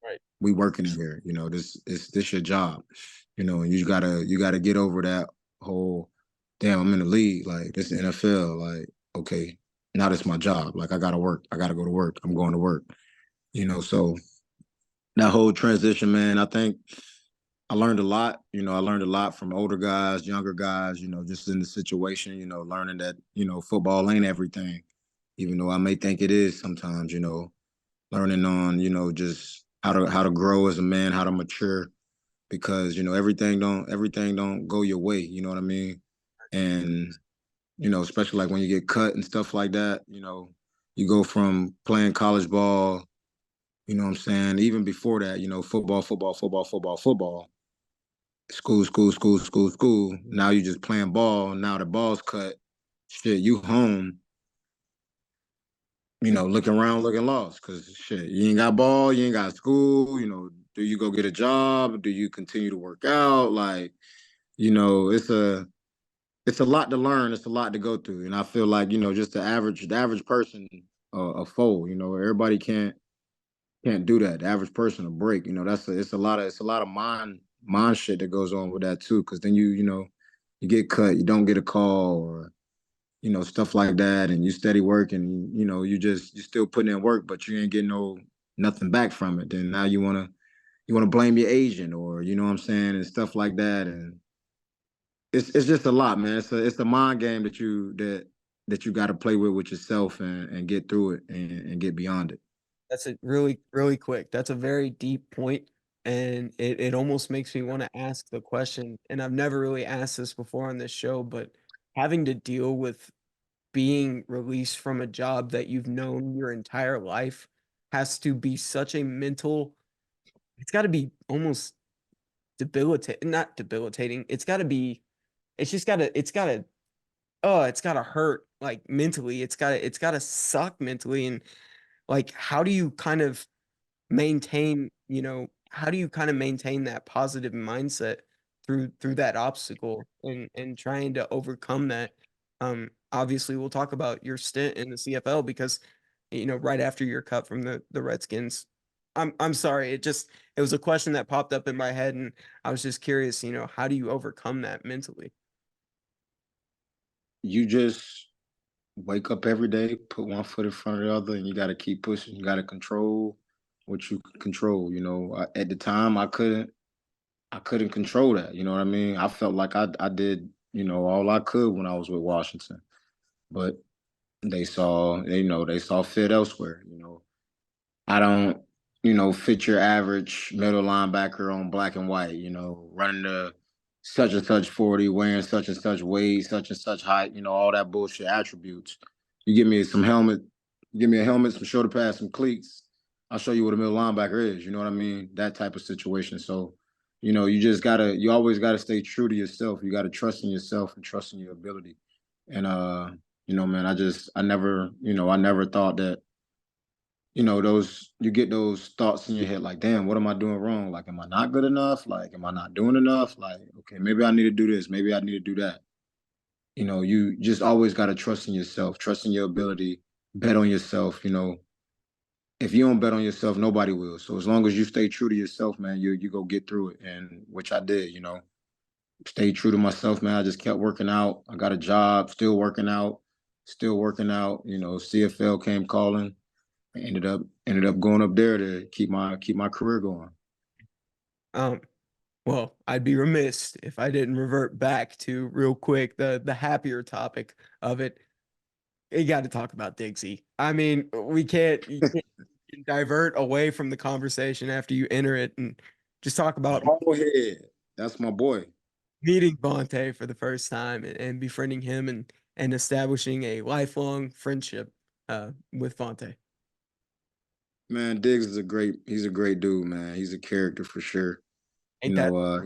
Speaker 1: Right.
Speaker 2: we working in here. This your job. And you gotta get over that whole damn, I'm in the league, like this is the NFL, like, okay, now that's my job. Like I gotta work. I gotta go to work. I'm going to work. So that whole transition, man, I think I learned a lot. I learned a lot from older guys, younger guys, just in the situation, learning that, football ain't everything, even though I may think it is sometimes, learning on, just how to grow as a man, how to mature, because everything don't go your way. You know what I mean? And especially like when you get cut and stuff like that. You go from playing college ball. You know what I'm saying? Even before that, football, football, football, football, football, school, school, school, school, school. Now you just playing ball. Now the ball's cut. shit, you home, looking around, looking lost, because shit, you ain't got ball, you ain't got school, do you go get a job? Do you continue to work out? Like, it's a lot to learn, it's a lot to go through. And I feel like, just the average person, a foe, everybody can't do that. The average person a break. It's a lot of mind shit that goes on with that too. Cause then you get cut, you don't get a call, or stuff like that, and you steady working, you still putting in work, but you ain't getting nothing back from it. Then now you wanna blame your agent, or you know what I'm saying, and stuff like that. And it's just a lot, man. It's a mind game that you got to play with yourself, and get through it, and get beyond it.
Speaker 1: That's a really, really quick. That's a very deep point, and it almost makes me want to ask the question. And I've never really asked this before on this show, but having to deal with being released from a job that you've known your entire life has to be such a mental. It's got to be almost debilitating, not debilitating. It's got to be. It's just got to. It's got to. Oh, it's got to hurt like mentally. It's got to. It's got to suck mentally, and like, how do you kind of maintain, how do you kind of maintain that positive mindset through that obstacle and trying to overcome that? Obviously we'll talk about your stint in the CFL because right after your cut from the Redskins. I'm sorry, it was a question that popped up in my head, and I was just curious, how do you overcome that mentally?
Speaker 2: You just wake up every day, put one foot in front of the other, and you got to keep pushing. You got to control what you can control. At the time, I couldn't control that. You know what I mean? I felt like I did, all I could when I was with Washington, but they saw fit elsewhere. I don't, fit your average middle linebacker on black and white, running the such and such 40, wearing such and such weight, such and such height, all that bullshit attributes. You give me some helmet, give me a helmet, some shoulder pads, some cleats. I'll show you what a middle linebacker is. You know what I mean? That type of situation. So, you always gotta stay true to yourself. You gotta trust in yourself and trust in your ability. And man, I never thought that those you get those thoughts in your head like, damn, what am I doing wrong? Like, am I not good enough? Like, am I not doing enough? Like, okay, maybe I need to do this, maybe I need to do that. You just always got to trust in yourself, trust in your ability, bet on yourself. If you don't bet on yourself, nobody will. So as long as you stay true to yourself, man, you go get through it. And which I did. Stay true to myself, man. I just kept working out. I got a job, still working out. CFL came calling. I ended up going up there to keep my career going.
Speaker 1: Um, well, I'd be remiss if I didn't revert back to real quick the happier topic of it. You got to talk about Dixie. I mean, you can't divert away from the conversation after you enter it and just talk about
Speaker 2: Go ahead. That's my boy.
Speaker 1: meeting Vontae for the first time and befriending him and establishing a lifelong friendship with Vontae.
Speaker 2: Man, Diggs he's a great dude, man. He's a character for sure. You
Speaker 1: Ain't that?
Speaker 2: know,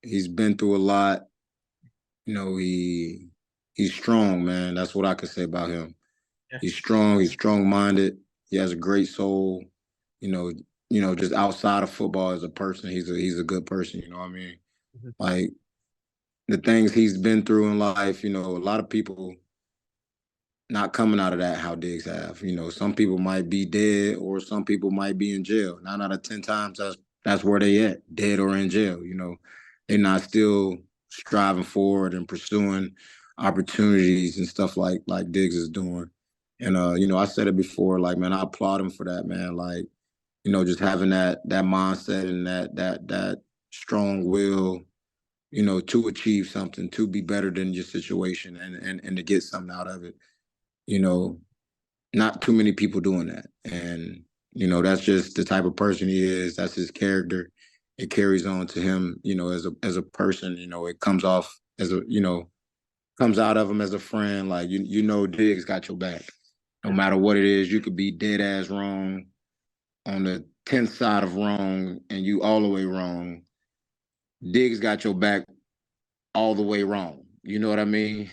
Speaker 2: he's been through a lot. He's strong, man. That's what I could say about him.
Speaker 1: Yeah.
Speaker 2: He's strong, he's strong-minded. He has a great soul. You know, just outside of football as a person, he's a good person, you know what I mean?
Speaker 1: Mhm.
Speaker 2: Like the things he's been through in life, a lot of people not coming out of that how Diggs have. Some people might be dead, or some people might be in jail. 9 out of 10 times, that's where they at, dead or in jail. They're not still striving forward and pursuing opportunities and stuff like Diggs is doing. And I said it before, like, man, I applaud him for that, man. Like, just having that mindset and that strong will, to achieve something, to be better than your situation, and to get something out of it. you know, Not too many people doing that. And, that's just the type of person he is. That's his character. It carries on to him, as a person. It comes off as comes out of him as a friend. Like, Diggs got your back. No matter what it is, you could be dead ass wrong on the 10th side of wrong, and you all the way wrong. Diggs got your back all the way wrong. You know what I mean?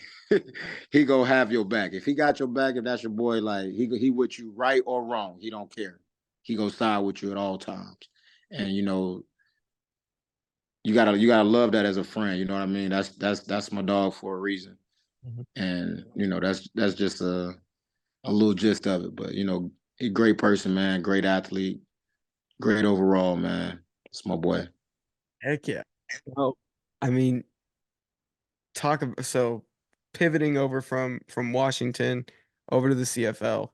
Speaker 2: he go have your back. If he got your back, if that's your boy, like he with you right or wrong, he don't care. He go side with you at all times. And you gotta love that as a friend. You know what I mean? That's my dog for a reason. And that's just a little gist of it. But he great person, man, great athlete, great overall, man. It's my boy.
Speaker 1: Heck yeah. Well, I mean, so pivoting over from Washington over to the CFL.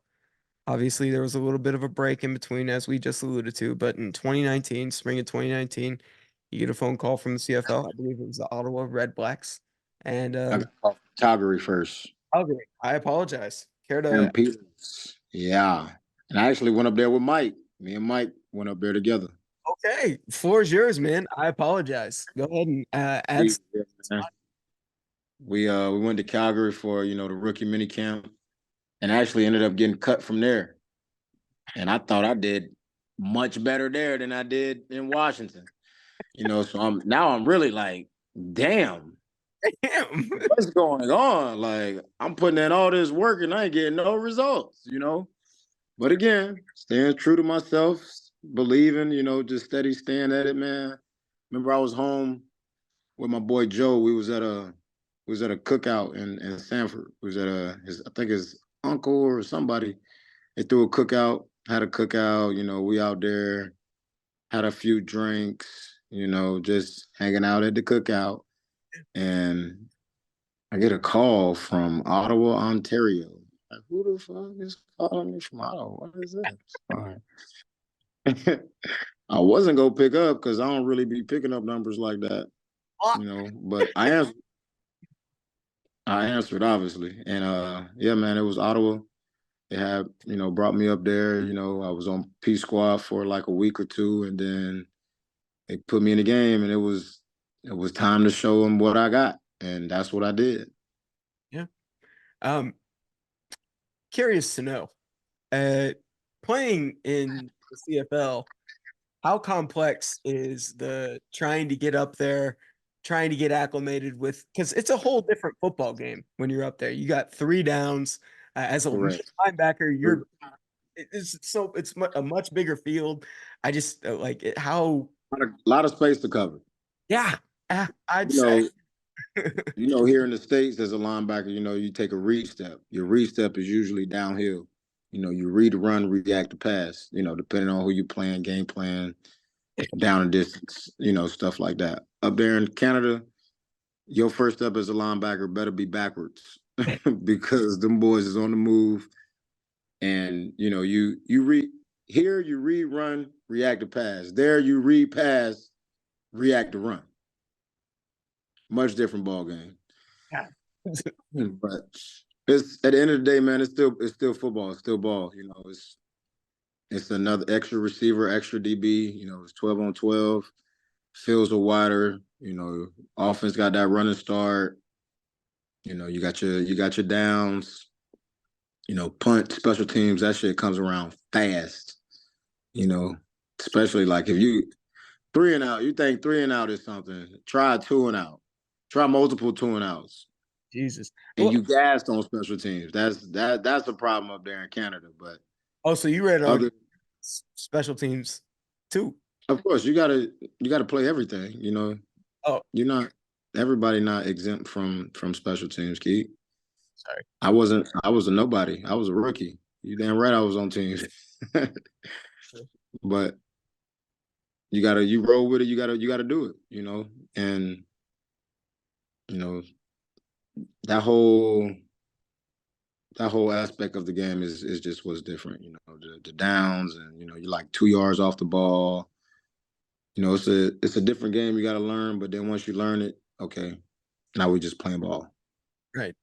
Speaker 1: Obviously, there was a little bit of a break in between, as we just alluded to, but in 2019, spring of 2019, you get a phone call from the CFL. I believe it was the Ottawa Red Blacks. And
Speaker 2: I got Calgary first.
Speaker 1: Calgary, I apologize. Care to
Speaker 2: And Peters. Yeah. And I actually went up there with Mike. Me and Mike went up there together.
Speaker 1: Okay, floor is yours, man. I apologize. Go ahead and add.
Speaker 2: We went to Calgary for the rookie mini camp, and actually ended up getting cut from there. And I thought I did much better there than I did in Washington. So I'm really like, damn, what's going on? Like, I'm putting in all this work and I ain't getting no results. But again, staying true to myself, believing, just steady staying at it, man. Remember, I was home with my boy Joe. We was at a cookout in Sanford. We was at I think his uncle or somebody. They threw a cookout, had a cookout. We out there, had a few drinks. Just hanging out at the cookout, and I get a call from Ottawa, Ontario. Like, who the fuck is calling me from Ottawa? What is this? I wasn't gonna pick up because I don't really be picking up numbers like that, But I answered obviously, and yeah, man, it was Ottawa. They had brought me up there. I was on P Squad for like a week or two, and then they put me in the game, and it was time to show them what I got, and that's what I did.
Speaker 1: Yeah. Curious to know, playing in the CFL, how complex is the trying to get up there, trying to get acclimated with, because it's a whole different football game when you're up there. You got three downs. As a linebacker, it's a much bigger field. I just like it, how
Speaker 2: A lot of space to cover.
Speaker 1: Yeah, I'd say.
Speaker 2: Here in the States, as a linebacker, you take a read step. Your read step is usually downhill. You read the run, react to pass, depending on who you're playing, game plan, down and distance, stuff like that. Up there in Canada, your first step as a linebacker better be backwards because them boys is on the move. And, you read here, you read run, react to pass. There, you read pass, react to run. Much different ball game.
Speaker 1: Yeah.
Speaker 2: But it's at the end of the day, man, it's still football. It's still ball. It's another extra receiver, extra DB. It's 12 on 12. Fields are wider. Offense got that running start. You got your downs. Punt, special teams, that shit comes around fast. Especially like if you 3 and out, you think 3 and out is something. Try 2 and out. Try multiple 2 and outs.
Speaker 1: Jesus.
Speaker 2: And you gassed on special teams. That's a problem up there in Canada. But
Speaker 1: so you read special teams too?
Speaker 2: Of course, you gotta play everything.
Speaker 1: Oh,
Speaker 2: you're not everybody not exempt from special teams, Keith.
Speaker 1: Sorry,
Speaker 2: I was a nobody. I was a rookie. You damn right I was on teams. But you roll with it. You gotta do it. And that whole aspect of the game is just what's different. The downs and you're like 2 yards off the ball. It's a different game you got to learn, but then once you learn it, okay, now we're just playing ball.
Speaker 1: Right.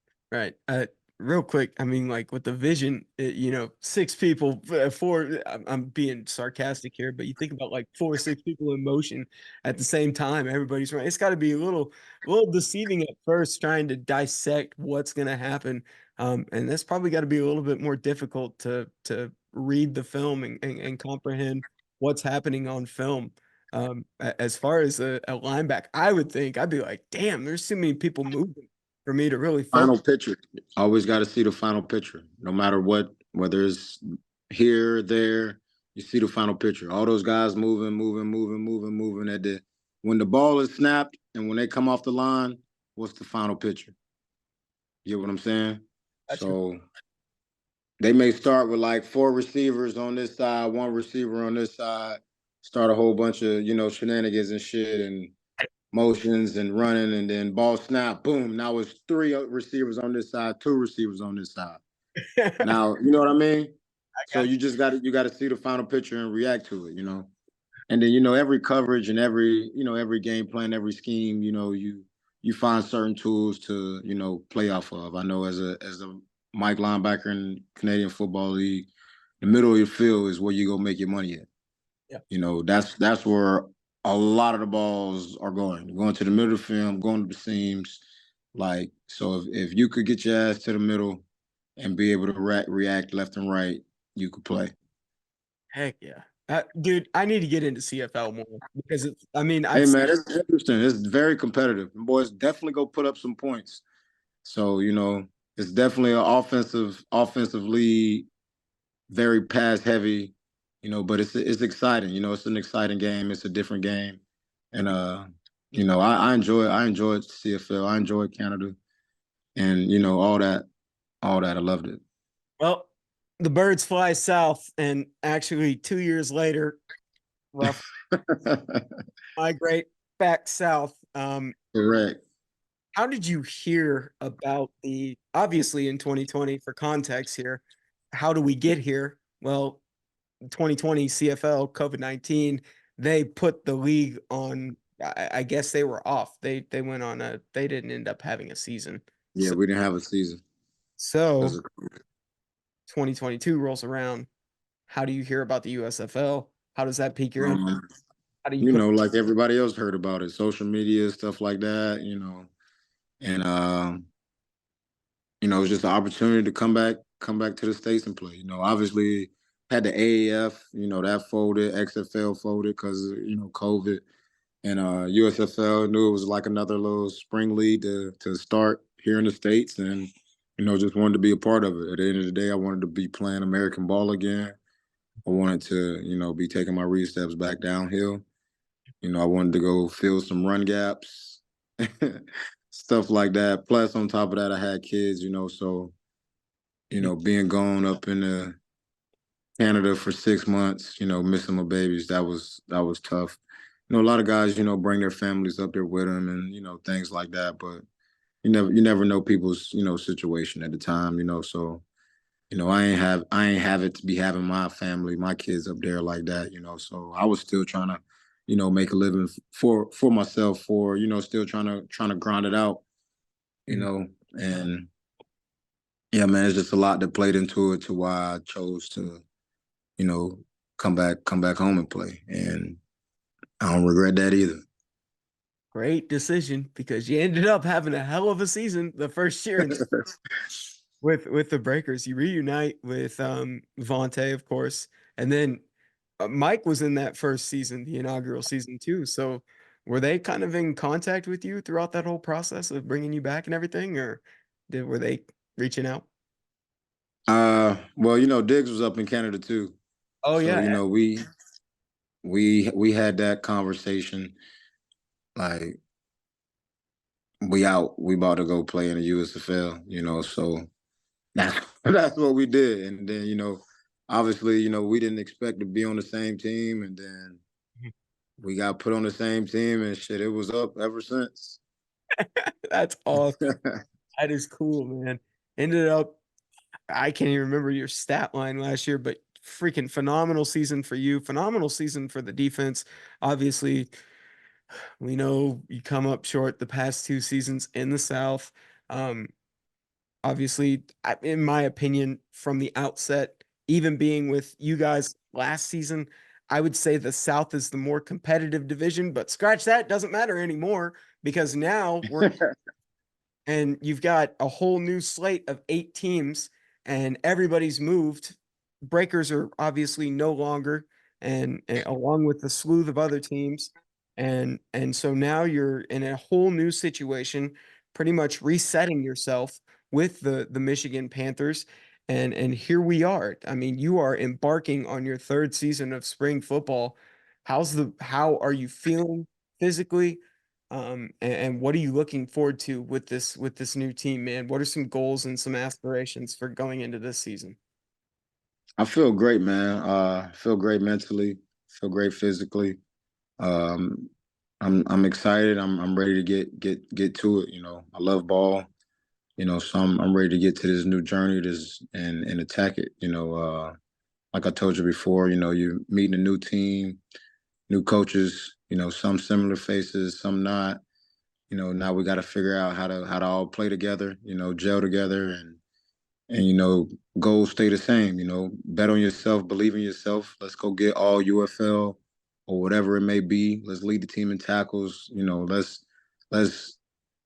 Speaker 1: Real quick, I mean, like with the vision, 6 people, 4. I'm being sarcastic here, but you think about like 4 or 6 people in motion at the same time. Everybody's right. It's got to be a little deceiving at first, trying to dissect what's going to happen, and that's probably got to be a little bit more difficult to read the film and comprehend what's happening on film. As far as a linebacker, I would think I'd be like, damn, there's too many people moving. for me to really
Speaker 2: Final
Speaker 1: focus.
Speaker 2: picture. Always got to see the final picture, no matter what, whether it's here, there. You see the final picture. All those guys moving. When the ball is snapped and when they come off the line, what's the final picture? You get what I'm saying?
Speaker 1: Gotcha.
Speaker 2: So they may start with like 4 receivers on this side, 1 receiver on this side, start a whole bunch of, shenanigans and shit and motions and running, and then ball snap, boom. Now it's 3 receivers on this side, 2 receivers on this side. Now, you know what I mean?
Speaker 1: I
Speaker 2: So
Speaker 1: got
Speaker 2: you just got to see the final picture and react to it, And then every coverage and every game plan, every scheme, you find certain tools to play off of. I know as a Mike linebacker in Canadian Football League, the middle of your field is where you go make your money at.
Speaker 1: yeah.
Speaker 2: That's where a lot of the balls are going to the middle of the field, going to the seams. Like, so if you could get your ass to the middle and be able to react left and right, you could play.
Speaker 1: Heck yeah. Dude, I need to get into CFL more because
Speaker 2: Hey
Speaker 1: I've
Speaker 2: man, it's interesting. It's very competitive. And boys definitely go put up some points. So, it's definitely an offensive league, very pass heavy, but it's exciting. It's an exciting game. It's a different game. And I enjoyed CFL. I enjoyed Canada and all that. I loved it.
Speaker 1: well, the birds fly south, and actually 2 years later, rough migrate back south.
Speaker 2: Correct.
Speaker 1: How did you hear about obviously in 2020 for context here? How do we get here? Well, 2020 CFL COVID-19, they put the league on. I guess they were off. They went on they didn't end up having a season.
Speaker 2: Yeah,
Speaker 1: So,
Speaker 2: we didn't have a season.
Speaker 1: so
Speaker 2: 'Cause
Speaker 1: 2022 rolls around. How do you hear about the USFL? How does that pique your
Speaker 2: of,
Speaker 1: interest? How do you put
Speaker 2: like everybody else heard about it, social media, stuff like that, and it's just an opportunity to come back to the States and play. Obviously had the AAF, that folded, XFL folded because COVID, and USFL knew it was like another little spring league to start here in the States, and just wanted to be a part of it. At the end of the day, I wanted to be playing American ball again. I wanted to, be taking my read steps back downhill. I wanted to go fill some run gaps, stuff like that. Plus, on top of that, I had kids, so being gone up in Canada for 6 months, missing my babies, that was tough. A lot of guys, bring their families up there with them, and things like that. But you never know people's situation at the time, So I ain't have it to be having my family, my kids up there like that, So I was still trying to, make a living for myself, for still trying to grind it out, and yeah, man, it's just a lot that played into it to why I chose to, you know, come back home and play, and I don't regret that either.
Speaker 1: great decision because you ended up having a hell of a season the first year with the Breakers. You reunite with Vontae, of course, and then Mike was in that first season, the inaugural season too. So were they kind of in contact with you throughout that whole process of bringing you back and everything, or were they reaching out?
Speaker 2: Well, Diggs was up in Canada too,
Speaker 1: Oh
Speaker 2: so
Speaker 1: yeah,
Speaker 2: we had that conversation. Like, we about to go play in the USFL, so that's that's what we did. And then, obviously, we didn't expect to be on the same team, and then we got put on the same team, and shit, it was up ever since.
Speaker 1: that's awesome. That is cool, man. Ended up, I can't even remember your stat line last year, but freaking phenomenal season for you. Phenomenal season for the defense. Obviously, we know you come up short the past 2 seasons in the South. Um, Obviously, in my opinion, from the outset, even being with you guys last season, I would say the South is the more competitive division, but scratch that, doesn't matter anymore because now and you've got a whole new slate of 8 teams and everybody's moved. Breakers are obviously no longer, and along with the slew of other teams. And so now you're in a whole new situation pretty much resetting yourself with the Michigan Panthers. And here we are. I mean, you are embarking on your third season of spring football. How are you feeling physically? And what are you looking forward to with this new team, man? What are some goals and some aspirations for going into this season?
Speaker 2: I feel great, man. Feel great mentally. Feel great physically. Um, I'm excited. I'm ready to get to it. You know, I love ball. You know, so I'm ready to get to this new journey, and attack it. You know, like I told you before, you know, you're meeting a new team, new coaches. You know, some similar faces, some not. You know, now we got to figure out how to all play together. You know, gel together, and you know, goals stay the same. You know, bet on yourself, believe in yourself. Let's go get all UFL or whatever it may be. Let's lead the team in tackles. You know, let's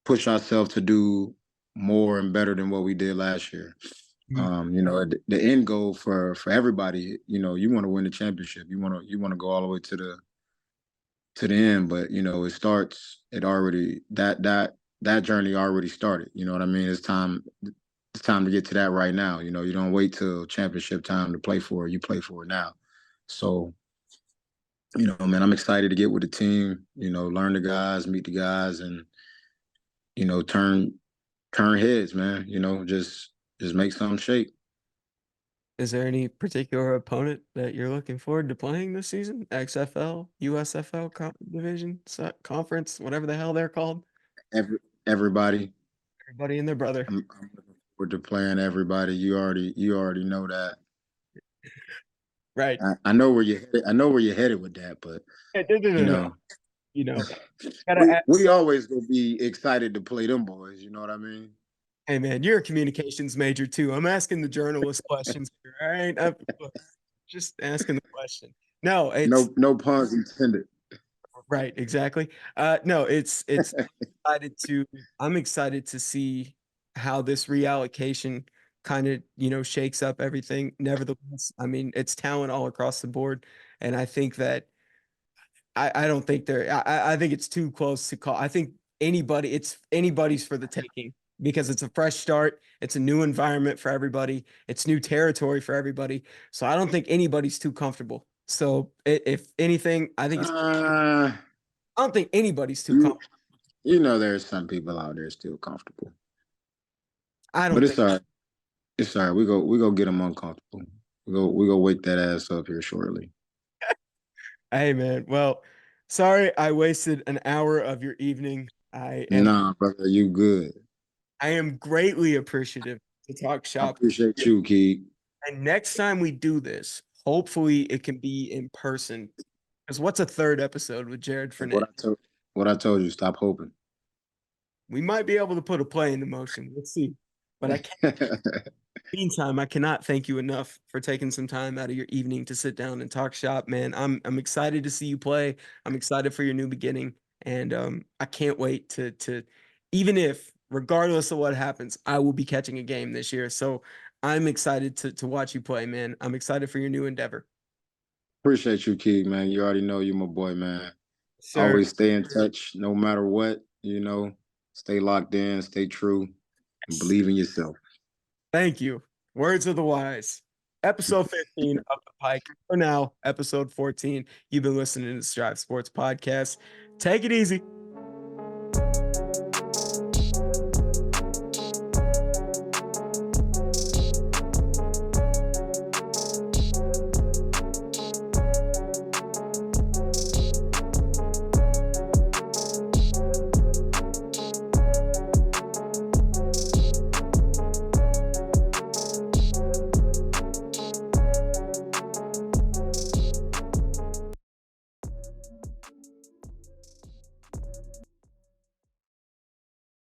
Speaker 2: push ourselves to do more and better than what we did last year. You know, the end goal for everybody, you know, you want to win the championship. You want to go all the way to the end, but you know, that journey already started. You know what I mean? It's time to get to that right now. You know, you don't wait till championship time to play for it. You play for it now. So, you know, man, I'm excited to get with the team, you know, learn the guys, meet the guys, and, you know, turn heads, man. You know, just make something shake.
Speaker 1: Is there any particular opponent that you're looking forward to playing this season? XFL, USFL division, conference, whatever the hell they're called.
Speaker 2: Everybody.
Speaker 1: Everybody and their brother.
Speaker 2: I'm looking forward to playing everybody. You already know that.
Speaker 1: Right.
Speaker 2: I know where you're headed. I know where you're headed with that, but
Speaker 1: No, no,
Speaker 2: you
Speaker 1: no, no.
Speaker 2: know,
Speaker 1: You know, gotta
Speaker 2: we
Speaker 1: ask.
Speaker 2: always gonna be excited to play them boys. You know what I mean?
Speaker 1: Hey, man, you're a communications major too. I'm asking the journalist questions here. All right. I'm just asking the question. No, it's
Speaker 2: No puns intended.
Speaker 1: right. Exactly. No, it's excited to, I'm excited to see how this reallocation kind of, shakes up everything. Nevertheless, I mean, it's talent all across the board. And I think that I don't think I think it's too close to call. I think it's anybody's for the taking because it's a fresh start. It's a new environment for everybody. It's new territory for everybody. So I don't think anybody's too comfortable. So if anything,
Speaker 2: Uh,
Speaker 1: I don't think anybody's too
Speaker 2: you,
Speaker 1: comfortable.
Speaker 2: you know, there's some people out there still comfortable,
Speaker 1: I
Speaker 2: but
Speaker 1: don't think.
Speaker 2: it's all right. It's all right. We go get them uncomfortable. We go wake that ass up here shortly.
Speaker 1: Hey man, well, sorry I wasted an hour of your evening.
Speaker 2: Nah, brother, you good.
Speaker 1: I am greatly appreciative to talk
Speaker 2: I
Speaker 1: shop.
Speaker 2: appreciate you, Keith.
Speaker 1: And next time we do this, hopefully it can be in person. Because what's a third episode with Jerod
Speaker 2: What
Speaker 1: Fernandez?
Speaker 2: I told what I told you. Stop hoping.
Speaker 1: We might be able to put a play into motion. Let's see. But meantime, I cannot thank you enough for taking some time out of your evening to sit down and talk shop, man. I'm excited to see you play. I'm excited for your new beginning, and I can't wait to even if regardless of what happens, I will be catching a game this year. So I'm excited to watch you play, man. I'm excited for your new endeavor,
Speaker 2: Appreciate you, Keith, man. You already know you're my boy, man.
Speaker 1: sir.
Speaker 2: Always stay in touch, no matter what. You know, stay locked in, stay true, and believe in yourself.
Speaker 1: Thank you. Words of the wise. Episode 15 of the Pike. For now, episode 14. You've been listening to the Strive Sports Podcast. Take it easy.